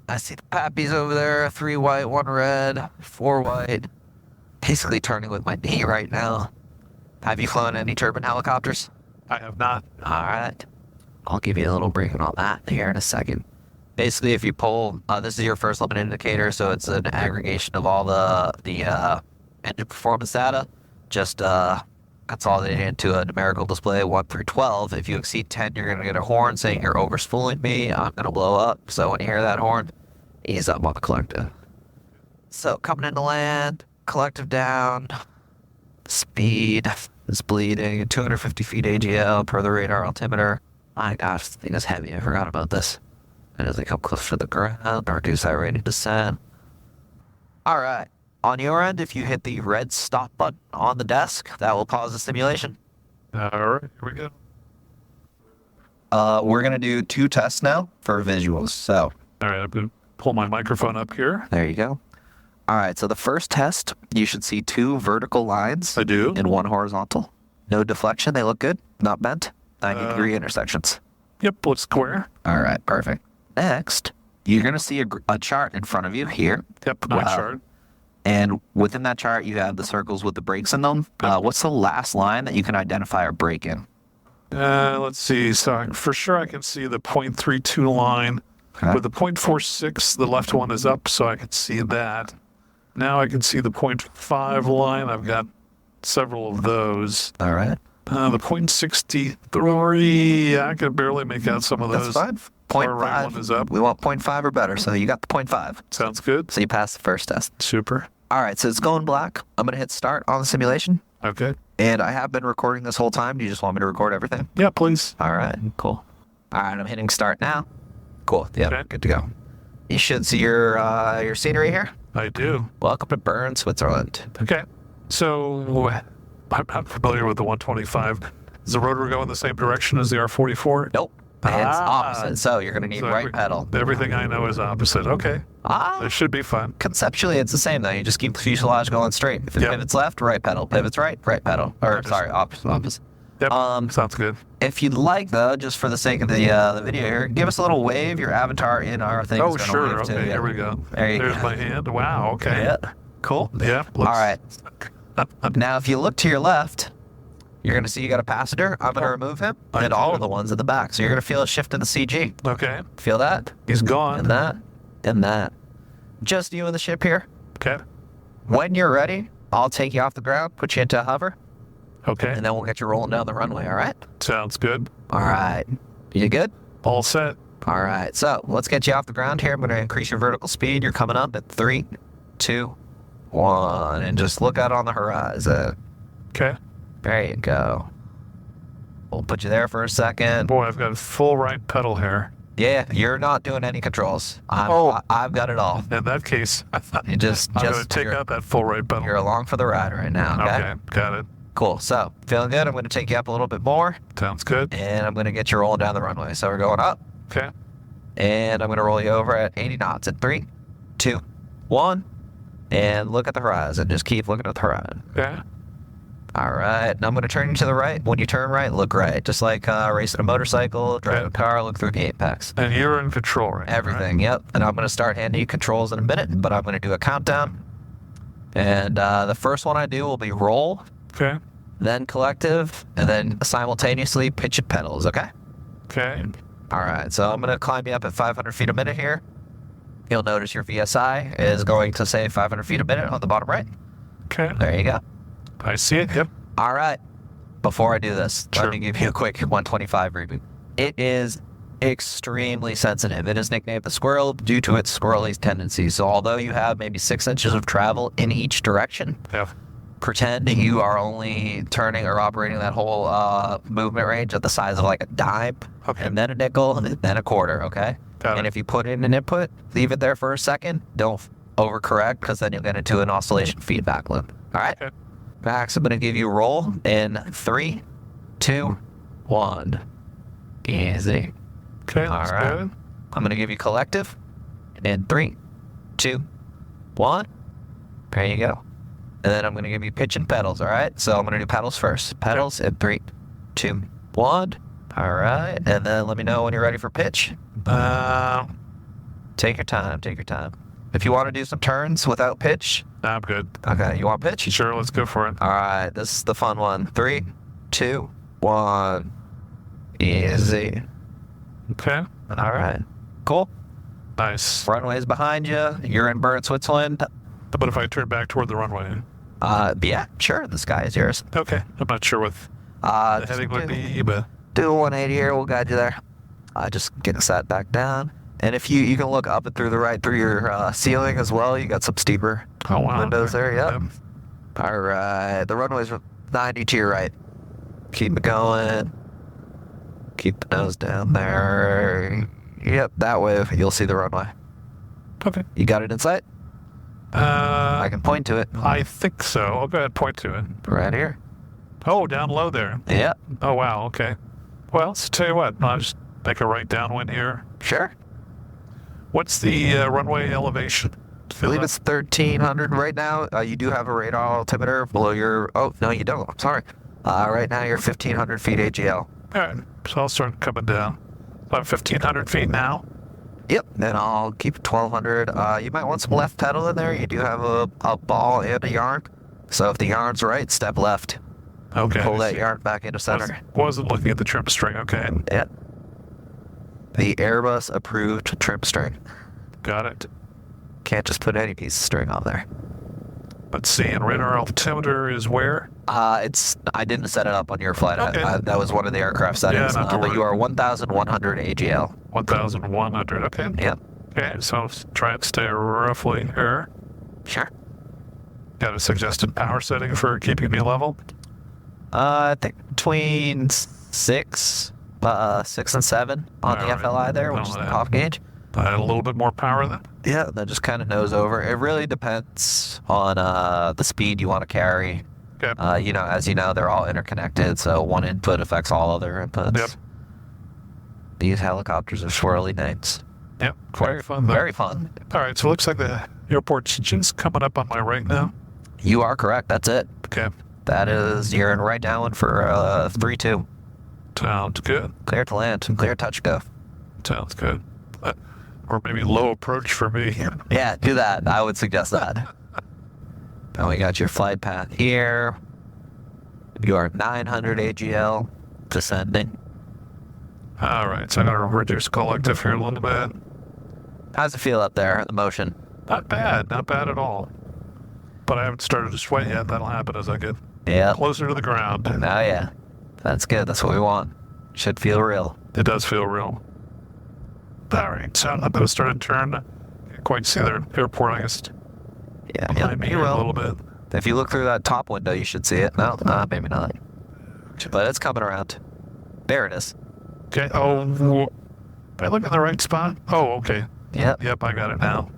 I see the pappies over there. 3 white, 1 red, 4 white. Basically turning with my knee right now. Have you flown any turbine helicopters? I have not. All right. I'll give you a little briefing on that here in a second. Basically, if you pull, this is your first limit indicator, so it's an aggregation of all the engine performance data. Just consolidated into a numerical display 1 through 12. If you exceed 10, you're going to get a horn saying you're overspooling me. I'm going to blow up. So when you hear that horn, ease up on the collective. So coming into land, collective down, speed is bleeding, 250 feet AGL per the radar altimeter. My gosh, this thing is heavy. I forgot about this. And as I come close to the ground, reduce that rate of descent. All right. On your end, if you hit the red stop button on the desk, that will pause the simulation. All right, here we go. We're going to do 2 tests now for visuals. So, All right, I'm going to pull my microphone up here. there you go. All right, so the first test, you should see 2 vertical lines I do. and 1 horizontal. No deflection. They look good. Not bent. 90-degree intersections. Yep, looks square. All right, perfect. Next, you're going to see a chart in front of you here. Yep, my Wow. chart. And within that chart, you have the circles with the brakes in them. What's the last line that you can identify a brake in? Let's see. So for sure I can see the 0.32 line. Okay. With the 0.46, the left one is up, so I can see that. Now I can see the 0.5 line. I've got several of those. All right. The 0.63, I can barely make out some of those. That's fine. Far right 0.5. one is up. We want 0.5 or better, so you got the 0.5. Sounds good. So you passed the first test. Super. All right, so it's going black. I'm going to hit start on the simulation. Okay. And I have been recording this whole time. Do you just want me to record everything? Yeah, please. All right, cool. All right, I'm hitting start now. Cool. Yep, Okay. good to go. You should see your scenery here. I do. Welcome to Bern, Switzerland. Okay. So I'm not familiar with the 125. Does the rotor go in the same direction as the R44? Nope. It's opposite, so you're going to need So right pedal. Everything I know is opposite. Okay. This should be fun. Conceptually, it's the same, though. You just keep the fuselage going straight. If it Yep. pivots left, right pedal. Pivots right, right pedal. Or, sorry, opposite. Yep. Sounds good. If you'd like, though, just for the sake of the video here, give us a little wave. Your avatar in our thing Oh, is going to sure. wave Okay, to you. here we go. There you There's go. my hand. Wow. Okay. Yeah. Cool. Yeah. All right. Now, if you look to your left, you're going to see you got a passenger. I'm going to remove him I and all do. of the ones in the back. So you're going to feel a shift in the CG. Okay. Feel that? He's gone. And that. And that. Just you and the ship here. Okay. When you're ready, I'll take you off the ground, put you into a hover, Okay. and then we'll get you rolling down the runway, all right? Sounds good. All right. You good? All set. All right. So let's get you off the ground here. I'm going to increase your vertical speed. You're coming up at 3, 2, 1, and just look out on the horizon. Okay. There you go. We'll put you there for a second. Boy, I've got full right pedal here. Yeah, you're not doing any controls. Oh. I've got it all. In that case, You just I'm going to take you're, out that full right pedal. you're along for the ride right now. Okay, got it. Cool. So, feeling good. I'm going to take you up a little bit more, Sounds good. and I'm going to get you rolling down the runway. So we're going up, Okay. and I'm going to roll you over at 80 knots in 3, 2, 1, and look at the horizon. Just keep looking at the horizon. Yeah. All right. Now I'm going to turn you to the right. When you turn right, look right. Just like racing a motorcycle, driving a car, look through the apex. And you're in control right now, Everything, yep. And I'm going to start handing you controls in a minute, but I'm going to do a countdown. And the first one I do will be roll, right? Okay. then collective, and then simultaneously pitch and pedals, okay? Okay. All right, so I'm going to climb you up at 500 feet a minute here. You'll notice your VSI is going to say 500 feet a minute on the bottom right. Okay. There you go. I see it. Yep. All right. Before I do this, Sure. let me give you a quick 125 reboot. It is extremely sensitive. It is nicknamed the squirrel due to its squirrely tendencies. So although you have maybe 6 inches of travel in each direction, Yeah. pretend you are only turning or operating that whole movement range at the size of like a dime, Okay. and then a nickel, and then a quarter, okay? Got And it. if you put in an input, leave it there for a second. Don't overcorrect, because then you'll get into an oscillation feedback loop. All right? Okay. Max, I'm going to give you a roll in 3, 2, 1. Easy. Okay. All That's right. good. I'm going to give you collective in 3, 2, 1. There you go. And then I'm going to give you pitch and pedals, all right? So I'm going to do pedals first. Pedals in 3, 2, 1. All right. And then let me know when you're ready for pitch. Take your time. Take your time. If you want to do some turns without pitch, I'm good. okay, you want pitch? Sure, let's go for it. All right. This is the fun one. 3, 2, 1. Easy. Okay. All right. Cool. Nice. Runway's behind you. You're in Bern, Switzerland. But if I turn back toward the runway, Yeah, sure. The sky is yours. okay. I'm not sure what the heading would be, but Do a 180 here. We'll guide you there. Just get set back down. And if you can look up and through the right through your ceiling as well. You got some steeper oh wow. windows there. Yep. Yep. All right. The runway's 90 to your right. Keep it going. Keep the nose down there. Yep. That way you'll see the runway. Okay. You got it in sight? I can point to it. I think so. I'll go ahead and point to it. Right here. Oh, down low there. Yep. Oh wow. Okay. Well, so tell you what. I'll just make a right downwind here. Sure. What's the runway elevation? I believe it's 1,300 right now. You do have a radar altimeter below your... Oh, no, you don't. I'm sorry. Right now, you're 1,500 feet AGL. All right. So I'll start coming down. So I'm 1,500 feet now. Yep. Then I'll keep 1,200. You might want some left pedal in there. You do have a ball and a yarn. So if the yarn's right, step left. Okay. Pull I that see. yarn back into center. Wasn't looking at the trim string. Okay. Yeah. The Airbus approved trim string. Got it. Can't just put any piece of string on there. Let's see. And radar altimeter is where? I didn't set it up on your flight. Okay. That was one of the aircraft settings. not to But worry. you are 1,100 AGL. 1,100. Okay. Yep. Okay. So I'll try and stay roughly here. Sure. Got a suggested power setting for keeping me level? I think between 6 and 7 on the All right. FLI there, which is the off gauge. A little bit more power then? Yeah, that just kind of nose over. It really depends on the speed you want to carry. Okay. As you know, they're all interconnected, so one input affects all other inputs. Yep. These helicopters are swirly names. Yep. Very fun though. Very fun. All right. So it looks like the airport's just coming up on my right now. You are correct. That's it. Okay. That is, you're in right downwind for 3-2. Sounds good. Clear to land. Clear touch go. Sounds good. Or maybe low approach for me. Yeah, do that. I would suggest that. Now we got your flight path here. You are 900 AGL descending. All right. So I'm going to reduce collective here a little bit. How's it feel up there, the motion? Not bad. Not bad at all. But I haven't started to sweat yet. That'll happen as I get Yeah. closer to the ground. Oh, yeah. That's good. That's what we want. Should feel real. It does feel real. All right. So I'm going to start a turn. Can't quite see the airport, I guess. Yeah, behind me you here a will. little bit. If you look through that top window, you should see it. No, maybe not. But it's coming around. There it is. Okay. Oh, did I look in the right spot? Oh, okay. Yep. Yep, I got it now.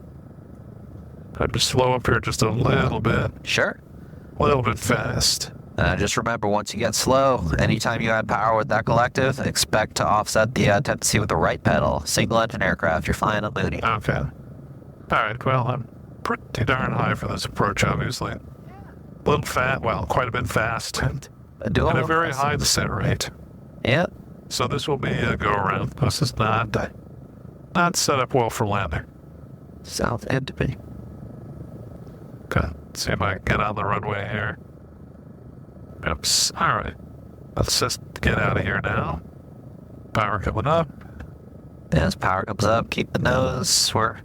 I just slow up here just a little bit. Sure. A little bit fast. Just remember, once you get slow, anytime you add power with that collective, expect to offset the tendency with the right pedal. Single engine aircraft, you're flying a Mooney. Okay. All right. Well, I'm pretty darn high for this approach, obviously. A little fat. Well, quite a bit fast. And a very high descent rate. Yep. So this will be a go-around. This is not set up well for landing. South end to me. Okay. See if I can get on the runway here. Oops. All right. Let's just get out of here now. Power coming up. As power comes up, keep the nose. We're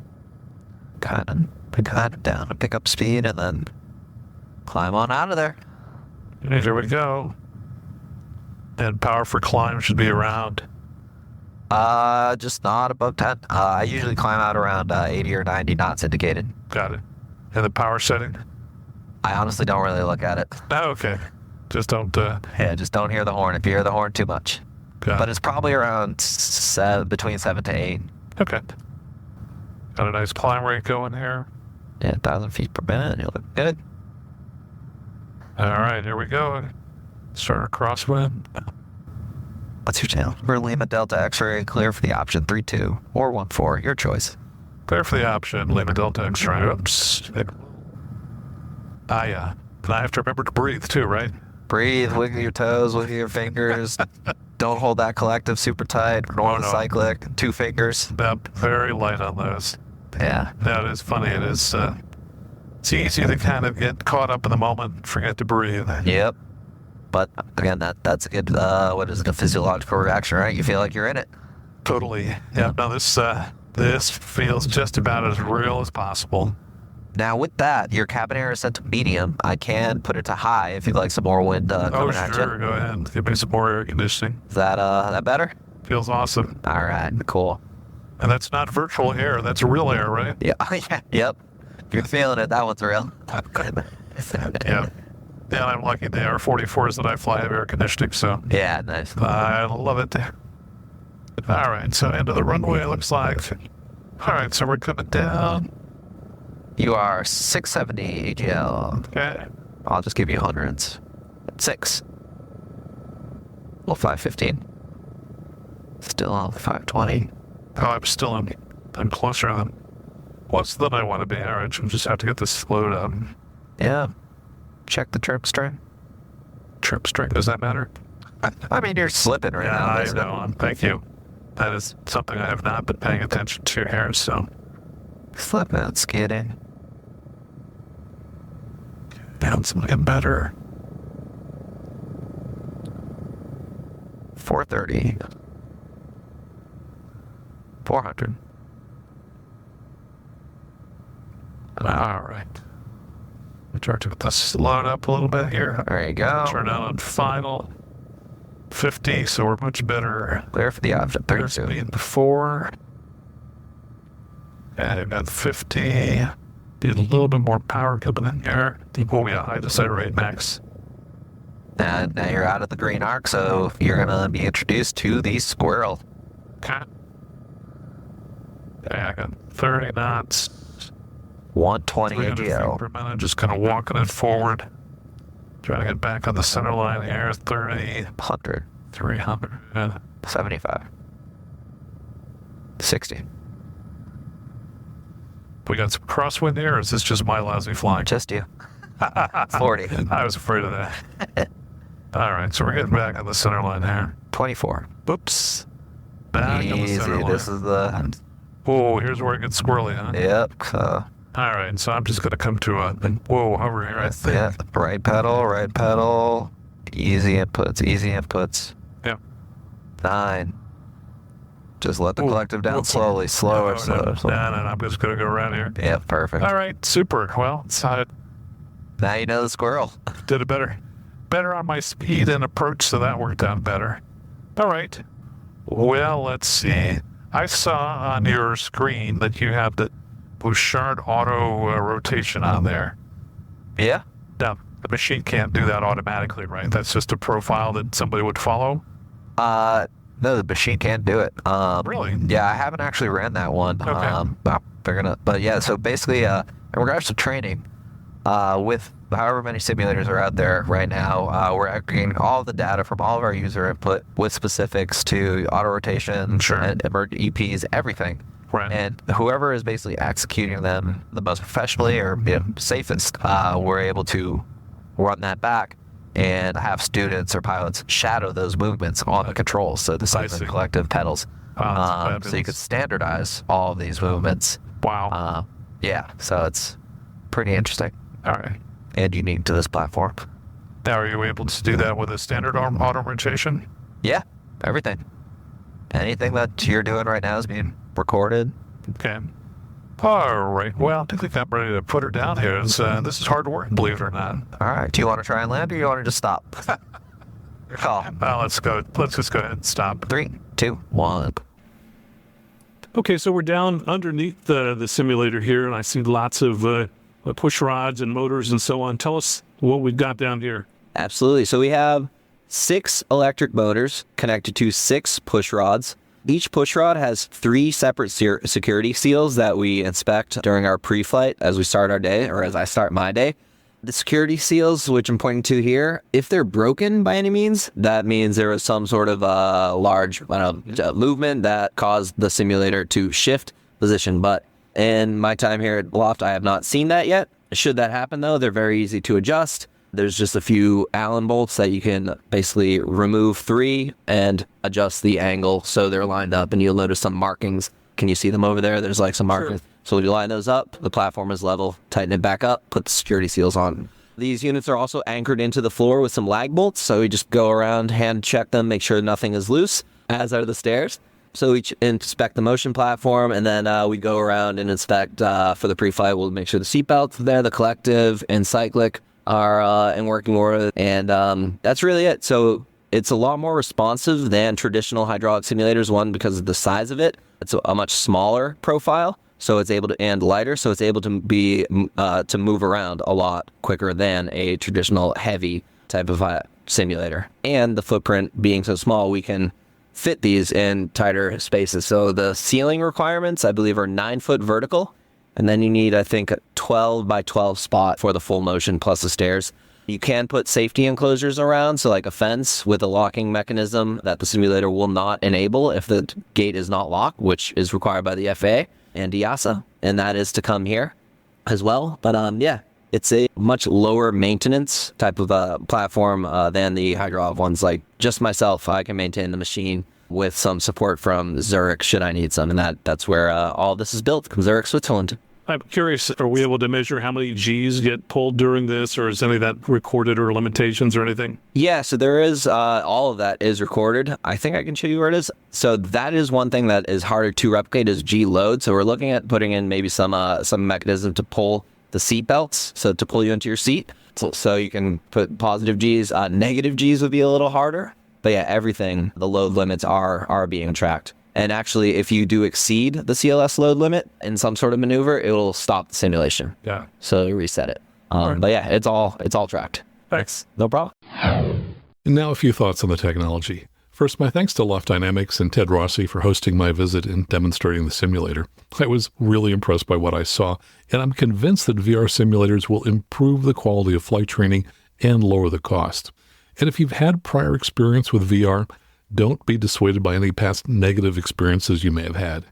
kind of down to pick up speed and then climb on out of there. And here we go. And power for climb should be around. Just not above 10. I usually climb out around 80 or 90 knots indicated. Got it. And the power setting? I honestly don't really look at it. Oh, okay. Just don't. Yeah, just don't hear the horn if you hear the horn too much. Got But it. it's probably around between 7 to 8. Okay. Got a nice climb rate going here. Yeah, 1,000 feet per minute. You look good. All right, here we go. Start our crosswind. What's your channel? For Lima Delta X-ray, clear for the option 32 or 14, your choice. Clear for the option. Lima Delta X-ray. Oops. I have to remember to breathe too, right? Breathe, wiggle your toes, wiggle your fingers. Don't hold that collective super tight. Normal no. cyclic, 2 fingers. Yep, very light on those. Yeah. That is funny. It is. It's easy to kind of get caught up in the moment and forget to breathe. Yep. But again, that's a good, what is it, a physiological reaction, right? You feel like you're in it. Totally. Yeah. No, this feels just about as real as possible. Now with that, your cabin air is set to medium. I can put it to high if you'd like some more wind coming at sure. you. Go ahead. Give me some more air conditioning. Is that better? Feels awesome. All right, cool. And that's not virtual air. That's real air, right? Yeah, yep. If you're feeling it, that one's real. Yeah. Yeah, I'm lucky the R44s that I fly have air conditioning, so Yeah, nice. I love it. All right, so into the runway, it looks like. All right, so we're coming down. You are 670 AGL. Okay. I'll just give you hundreds. 6. Well, 515. Still on 520. Oh, I'm closer than I want to be. All right, so we just have to get this slowed up. Yeah. Check the trip strength. Trip strength, does that matter? I mean, you're slipping right now. I basically. know. Thank you. That is something I have not been paying attention to here, so. Slipping, skidding. Bouncing getting better. 430. 400. All right. We try to get this load up a little bit here. There you go. Turn on final 50, so we're much better. Clear for the option 32. Speed before. And I've got 50. Need a little bit more power coming in here. Oh yeah, high descent rate max. And now you're out of the green arc, so you're going to be introduced to the squirrel. Okay. Okay, I got 30 knots. 120 300 feet AGL. per minute, just kind of walking it forward. Trying to get back on the center line here. 30, 100. 300. 75. 60. We got some crosswind here, or is this just my lousy flying? Just you. 40. I was afraid of that. All right, so we're getting back on the center line here. 24. Whoops. Back on the Easy. center line. This is the... Whoa, here's where it gets squirrely, huh? Yep. All right, so I'm just going to come to a, whoa, hover here, I think. Yeah. Right pedal. Easy inputs. Yep. 9. Just let the Ooh, collective down whoops. slowly. Slower. No, I'm just going to go around here. Yeah, perfect. All right, super. Well, so I Now you know the squirrel. did it better on my speed and approach, so that worked out better. All right. Well, let's see. I saw on your screen that you have the Bouchard auto rotation on there. Yeah. Now, the machine can't do that automatically, right? That's just a profile that somebody would follow? No, the machine can't do it. Really? Yeah, I haven't actually ran that one. Okay. But yeah, so basically, in regards to training, with however many simulators are out there right now, we're aggregating all the data from all of our user input with specifics to auto rotation, Sure. and emergent EPs, everything. Right. And whoever is basically executing them the most professionally or safest, we're able to run that back and have students or pilots shadow those movements on the controls. So this is the collective pedals. So you could standardize all of these movements. Wow. Yeah, so it's pretty interesting All right. and unique to this platform. Now, are you able to do that with a standard auto rotation? Yeah, everything. Anything that you're doing right now is being recorded. Okay. All right. Well, I think I'm ready to put her down here. This is hard work, believe it or not. All right. Do you want to try and land or do you want to just stop? Your call. Let's go. Let's just go ahead and stop. 3, 2, 1. Okay, so we're down underneath the simulator here, and I see lots of push rods and motors and so on. Tell us what we've got down here. Absolutely. So we have 6 electric motors connected to 6 push rods. Each push rod has 3 separate security seals that we inspect during our pre-flight as we start our day, or as I start my day. The security seals, which I'm pointing to here, if they're broken by any means, that means there was some sort of large movement that caused the simulator to shift position. But in my time here at Loft, I have not seen that yet. Should that happen, though, they're very easy to adjust. There's just a few Allen bolts that you can basically remove 3 and adjust the angle so they're lined up, and you'll notice some markings. Can you see them over there? There's like some markings. Sure. So when you line those up, the platform is level, tighten it back up, put the security seals on. These units are also anchored into the floor with some lag bolts, so we just go around, hand check them, make sure nothing is loose, as are the stairs. So we inspect the motion platform, and then we go around and inspect for the pre-flight. We'll make sure the seatbelts are there, the collective and cyclic are in working order, and that's really it. So it's a lot more responsive than traditional hydraulic simulators, one, because of the size of it. It's a much smaller profile, so it's able to, and lighter, so it's able to be to move around a lot quicker than a traditional heavy type of simulator. And the footprint being so small, we can fit these in tighter spaces. So the ceiling requirements, I believe, are 9 foot vertical, and then you need, I think, a 12 by 12 spot for the full motion plus the stairs. You can put safety enclosures around, so like a fence with a locking mechanism that the simulator will not enable if the gate is not locked, which is required by the FAA and EASA, and that is to come here as well. But yeah, it's a much lower maintenance type of platform than the hydraulic ones. Like just myself, I can maintain the machine with some support from Zurich should I need some, and that's where all this is built, from Zurich, Switzerland. I'm curious, are we able to measure how many Gs get pulled during this, or is any of that recorded or limitations or anything? Yeah, so there is, all of that is recorded. I think I can show you where it is. So that is one thing that is harder to replicate is G load. So we're looking at putting in maybe some mechanism to pull the seat belts, so to pull you into your seat. So you can put positive Gs. Negative Gs would be a little harder. But yeah, everything, the load limits are being tracked. And actually, if you do exceed the CLS load limit in some sort of maneuver, it will stop the simulation. Yeah. So you reset it. Right. But yeah, it's all tracked. Thanks. No problem. And now a few thoughts on the technology. First, my thanks to Loft Dynamics and Ted Rossi for hosting my visit and demonstrating the simulator. I was really impressed by what I saw, and I'm convinced that VR simulators will improve the quality of flight training and lower the cost. And if you've had prior experience with VR, don't be dissuaded by any past negative experiences you may have had.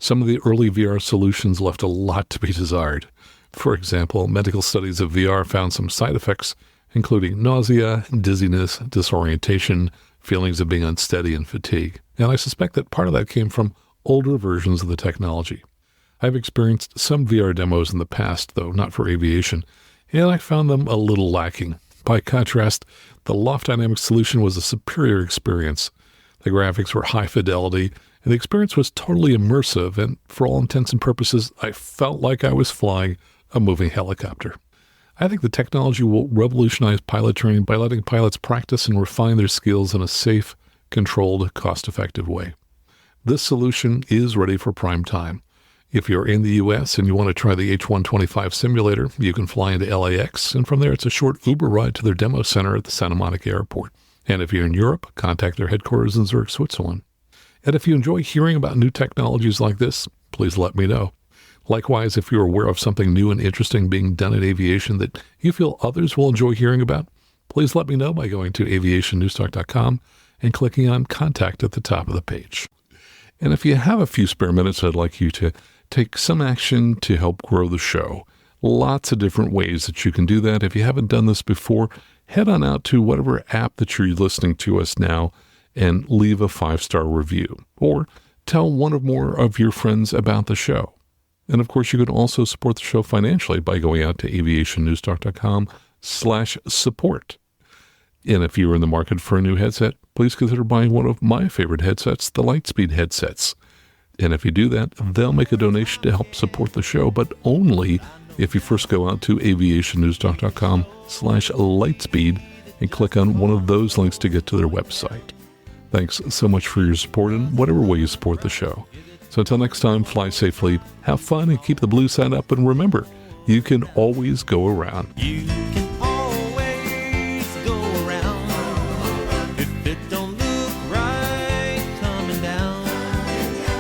Some of the early VR solutions left a lot to be desired. For example, medical studies of VR found some side effects, including nausea, dizziness, disorientation, feelings of being unsteady, and fatigue. And I suspect that part of that came from older versions of the technology. I've experienced some VR demos in the past, though not for aviation, and I found them a little lacking. By contrast, the Loft Dynamics solution was a superior experience. The graphics were high fidelity, and the experience was totally immersive, and for all intents and purposes, I felt like I was flying a moving helicopter. I think the technology will revolutionize pilot training by letting pilots practice and refine their skills in a safe, controlled, cost-effective way. This solution is ready for prime time. If you're in the U.S. and you want to try the H125 simulator, you can fly into LAX, and from there it's a short Uber ride to their demo center at the Santa Monica Airport. And if you're in Europe, contact their headquarters in Zurich, Switzerland. And if you enjoy hearing about new technologies like this, please let me know. Likewise, if you're aware of something new and interesting being done in aviation that you feel others will enjoy hearing about, please let me know by going to aviationnewstalk.com and clicking on Contact at the top of the page. And if you have a few spare minutes, I'd like you to take some action to help grow the show. Lots of different ways that you can do that. If you haven't done this before, head on out to whatever app that you're listening to us now and leave a 5-star review. Or tell one or more of your friends about the show. And of course, you can also support the show financially by going out to aviationnewstalk.com/support. And if you're in the market for a new headset, please consider buying one of my favorite headsets, the Lightspeed headsets. And if you do that, they'll make a donation to help support the show, but only if you first go out to aviationnewstalk.com/Lightspeed and click on one of those links to get to their website. Thanks so much for your support in whatever way you support the show. So until next time, fly safely, have fun, and keep the blue side up. And remember, you can always go around. You can always go around. If it don't look right coming down,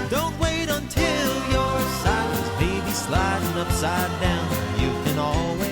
don't wait until your side's baby sliding upside down. You can always